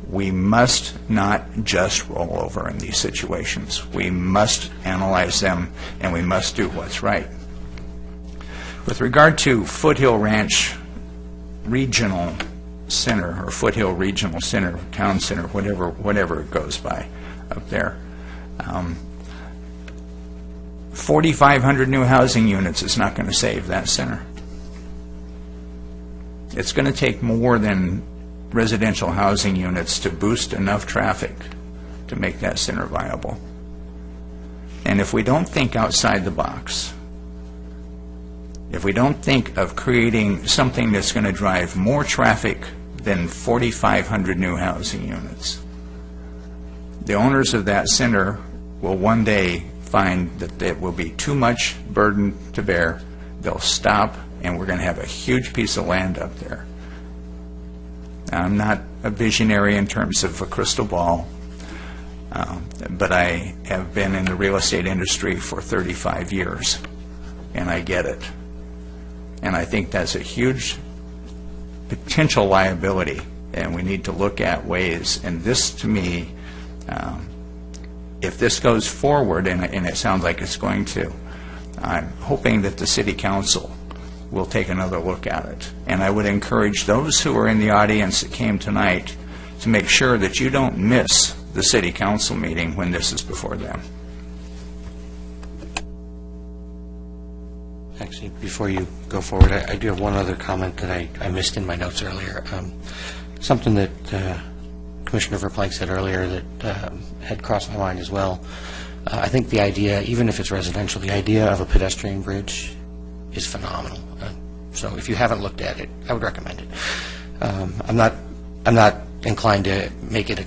we must not just roll over in these situations. We must analyze them, and we must do what's right. With regard to Foothill Ranch Regional Center, or Foothill Regional Center, Town Center, whatever it goes by up there, 4,500 new housing units is not going to save that center. It's going to take more than residential housing units to boost enough traffic to make that center viable. And if we don't think outside the box, if we don't think of creating something that's going to drive more traffic than 4,500 new housing units, the owners of that center will one day find that it will be too much burden to bear. They'll stop, and we're going to have a huge piece of land up there. I'm not a visionary in terms of a crystal ball, but I have been in the real estate industry for 35 years, and I get it. And I think that's a huge potential liability, and we need to look at ways. And this, to me, if this goes forward, and it sounds like it's going to, I'm hoping that the City Council will take another look at it. And I would encourage those who are in the audience that came tonight to make sure that you don't miss the City Council meeting when this is before them. Actually, before you go forward, I do have one other comment that I missed in my notes earlier. Something that Commissioner Verplank said earlier that had crossed my mind as well. I think the idea, even if it's residential, the idea of a pedestrian bridge is phenomenal. So if you haven't looked at it, I would recommend it. I'm not inclined to make it a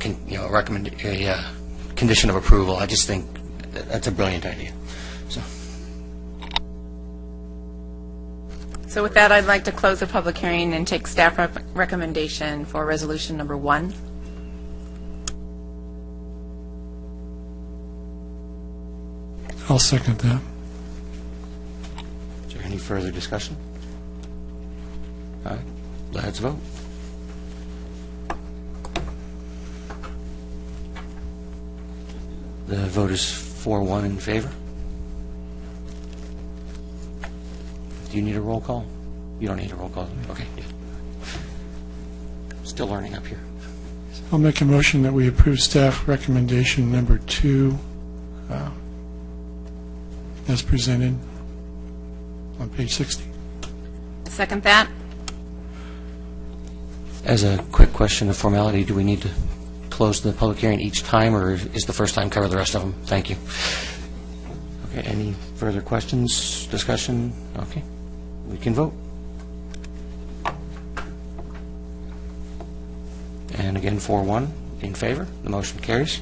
condition of approval. I just think that's a brilliant idea. So with that, I'd like to close the public hearing and take staff recommendation for resolution number 1. I'll second that. Is there any further discussion? All right, let's vote. The vote is 4-1 in favor. Do you need a roll call? You don't need a roll call. Okay. Yeah. Still learning up here. I'll make a motion that we approve staff recommendation number 2 as presented on page 60. Second that. As a quick question of formality, do we need to close the public hearing each time, or is the first time cover the rest of them? Thank you. Okay, any further questions, discussion? Okay, we can vote. And again, 4-1 in favor. The motion carries.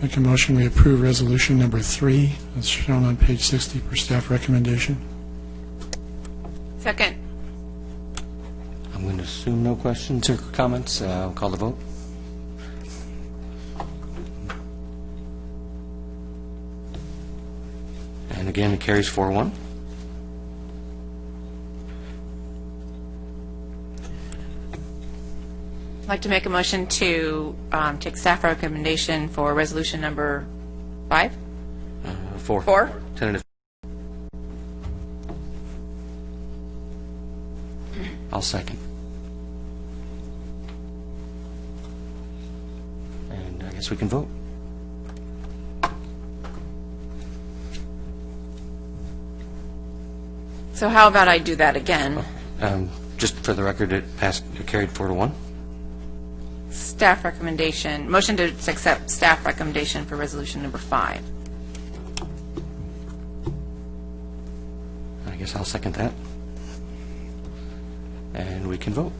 Make a motion we approve resolution number 3, as shown on page 60 for staff recommendation. Second. I'm going to assume no questions or comments. I'll call the vote. And again, it carries 4-1. I'd like to make a motion to take staff recommendation for resolution number 5? 4. 4? Tentative. I'll second. And I guess we can vote. So how about I do that again? Just for the record, it carried 4-1. Staff recommendation, motion to accept staff recommendation for resolution number 5. I guess I'll second that. And we can vote.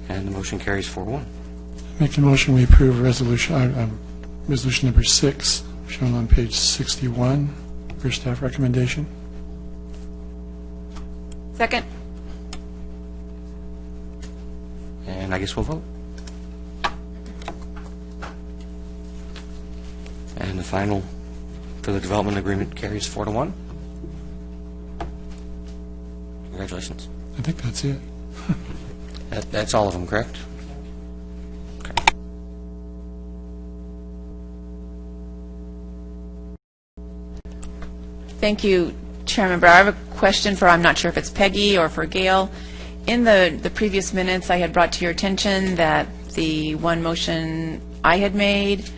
And the motion carries 4-1. Make a motion we approve resolution number 6, shown on page 61 for staff recommendation. Second. And I guess we'll vote. And the final for the development agreement carries 4-1. Congratulations. I think that's it. That's all of them, correct? Okay. Thank you, Chairman Brower. I have a question for, I'm not sure if it's Peggy or for Gail. In the previous minutes, I had brought to your attention that the one motion I had made,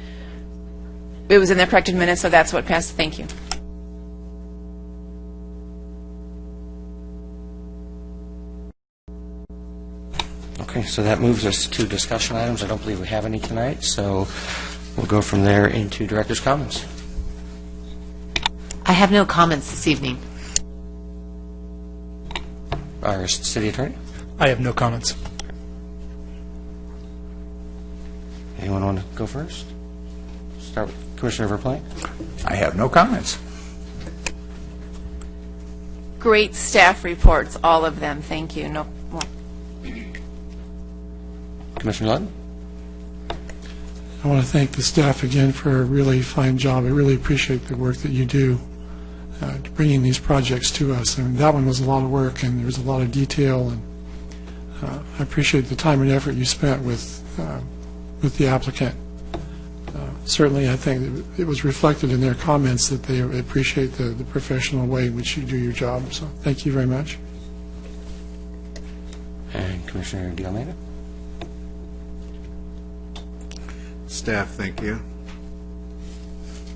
it was in the corrected minutes, so that's what passed. Thank you. Okay, so that moves us to discussion items. I don't believe we have any tonight, so we'll go from there into director's comments. I have no comments this evening. Our city attorney? I have no comments. Anyone want to go first? Start with Commissioner Verplank. I have no comments. Great staff reports, all of them. Thank you. No more. Commissioner Ludden? I want to thank the staff again for a really fine job. I really appreciate the work that you do bringing these projects to us. I mean, that one was a lot of work, and there was a lot of detail, and I appreciate the time and effort you spent with the applicant. Certainly, I think it was reflected in their comments that they appreciate the professional way in which you do your job. So thank you very much. And Commissioner D'Almeida? Staff, thank you.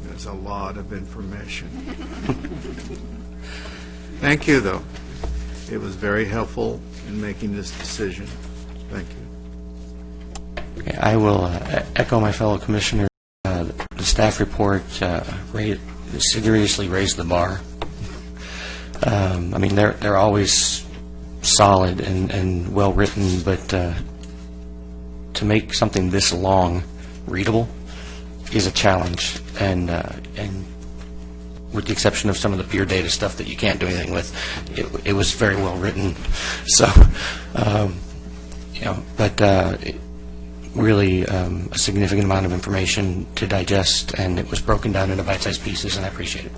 There's a lot of information. Thank you, though. It was very helpful in making this decision. Thank you. Okay, I will echo my fellow commissioners. The staff report seriously raised the bar. I mean, they're always solid and well written, but to make something this long readable is a challenge, and with the exception of some of the pure data stuff that you can't do anything with, it was very well written. So, really a significant amount of information to digest, and it was broken down into bite-sized pieces, and I appreciate it.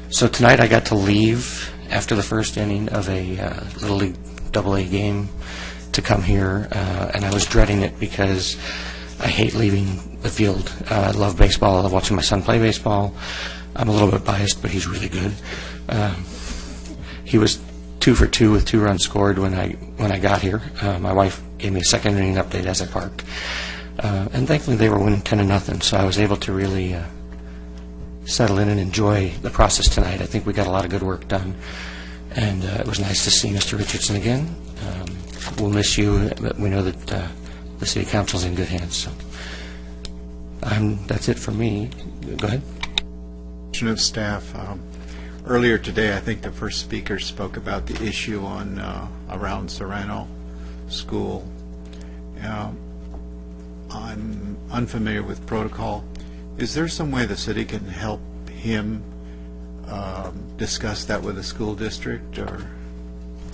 So tonight I got to leave after the first inning of a Little League AA game to come here, and I was dreading it because I hate leaving the field. I love baseball. I love watching my son play baseball. I'm a little bit biased, but he's really good. He was 2 for 2 with 2 runs scored when I got here. My wife gave me a second inning update as I parked. And thankfully, they were winning 10-0, so I was able to really settle in and enjoy the process tonight. I think we got a lot of good work done, and it was nice to see Mr. Richardson again. We'll miss you, but we know that the City Council's in good hands. So that's it for me. Go ahead. Of staff, earlier today, I think the first speaker spoke about the issue on around Serrano School. I'm unfamiliar with protocol. Is there some way the city can help him discuss that with the school district, or?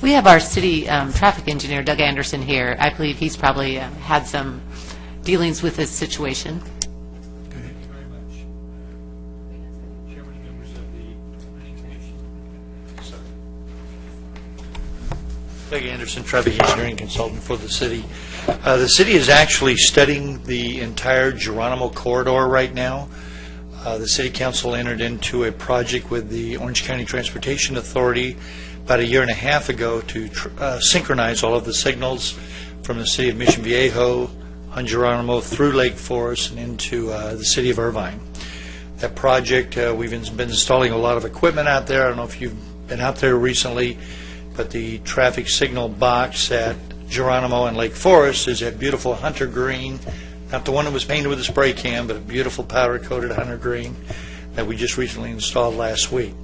We have our city traffic engineer, Doug Anderson, here. I believe he's probably had some dealings with this situation. Doug Anderson, traffic engineering consultant for the city. The city is actually studying the entire Geronimo corridor right now. The City Council entered into a project with the Orange County Transportation Authority about a year and a half ago to synchronize all of the signals from the city of Mission Viejo on Geronimo through Lake Forest and into the city of Irvine. That project, we've been installing a lot of equipment out there. I don't know if you've been out there recently, but the traffic signal box at Geronimo and Lake Forest is that beautiful hunter green, not the one that was painted with a spray can, but a beautiful powder-coated hunter green that we just recently installed last week.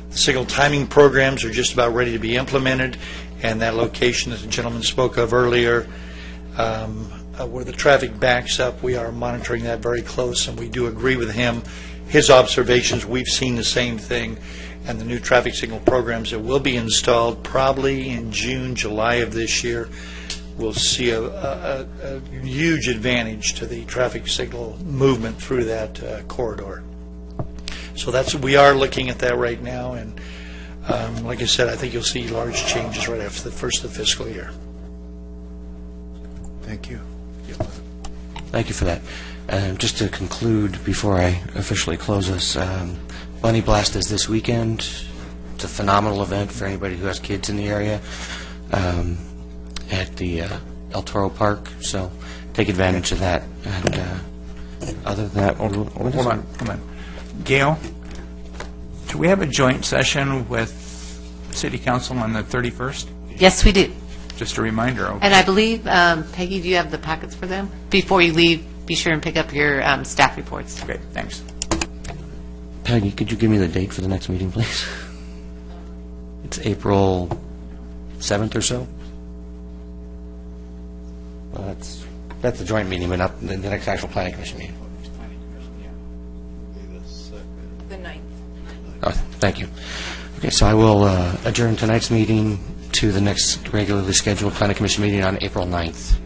The signal timing programs are just about ready to be implemented, and that location, as the gentleman spoke of earlier, where the traffic backs up, we are monitoring that very close, and we do agree with him. His observations, we've seen the same thing, and the new traffic signal programs that will be installed probably in June, July of this year will see a huge advantage to the traffic signal movement through that corridor. So we are looking at that right now, and like I said, I think you'll see large changes right after the first of the fiscal year. Thank you. Thank you for that. Just to conclude, before I officially close us, Bunny Blast is this weekend. It's a phenomenal event for anybody who has kids in the area at the El Toro Park, so take advantage of that. And other than that, hold on. Gail, do we have a joint session with City Council on the 31st? Yes, we do. Just a reminder. Okay. And I believe, Peggy, do you have the packets for them? Before you leave, be sure and pick up your staff reports. Okay, thanks. Peggy, could you give me the date for the next meeting, please? It's April 7th or so? Well, that's the joint meeting, but not the next actual planning commission meeting. The 9th. Oh, thank you. Okay, so I will adjourn tonight's meeting to the next regularly scheduled planning commission meeting on April 9th.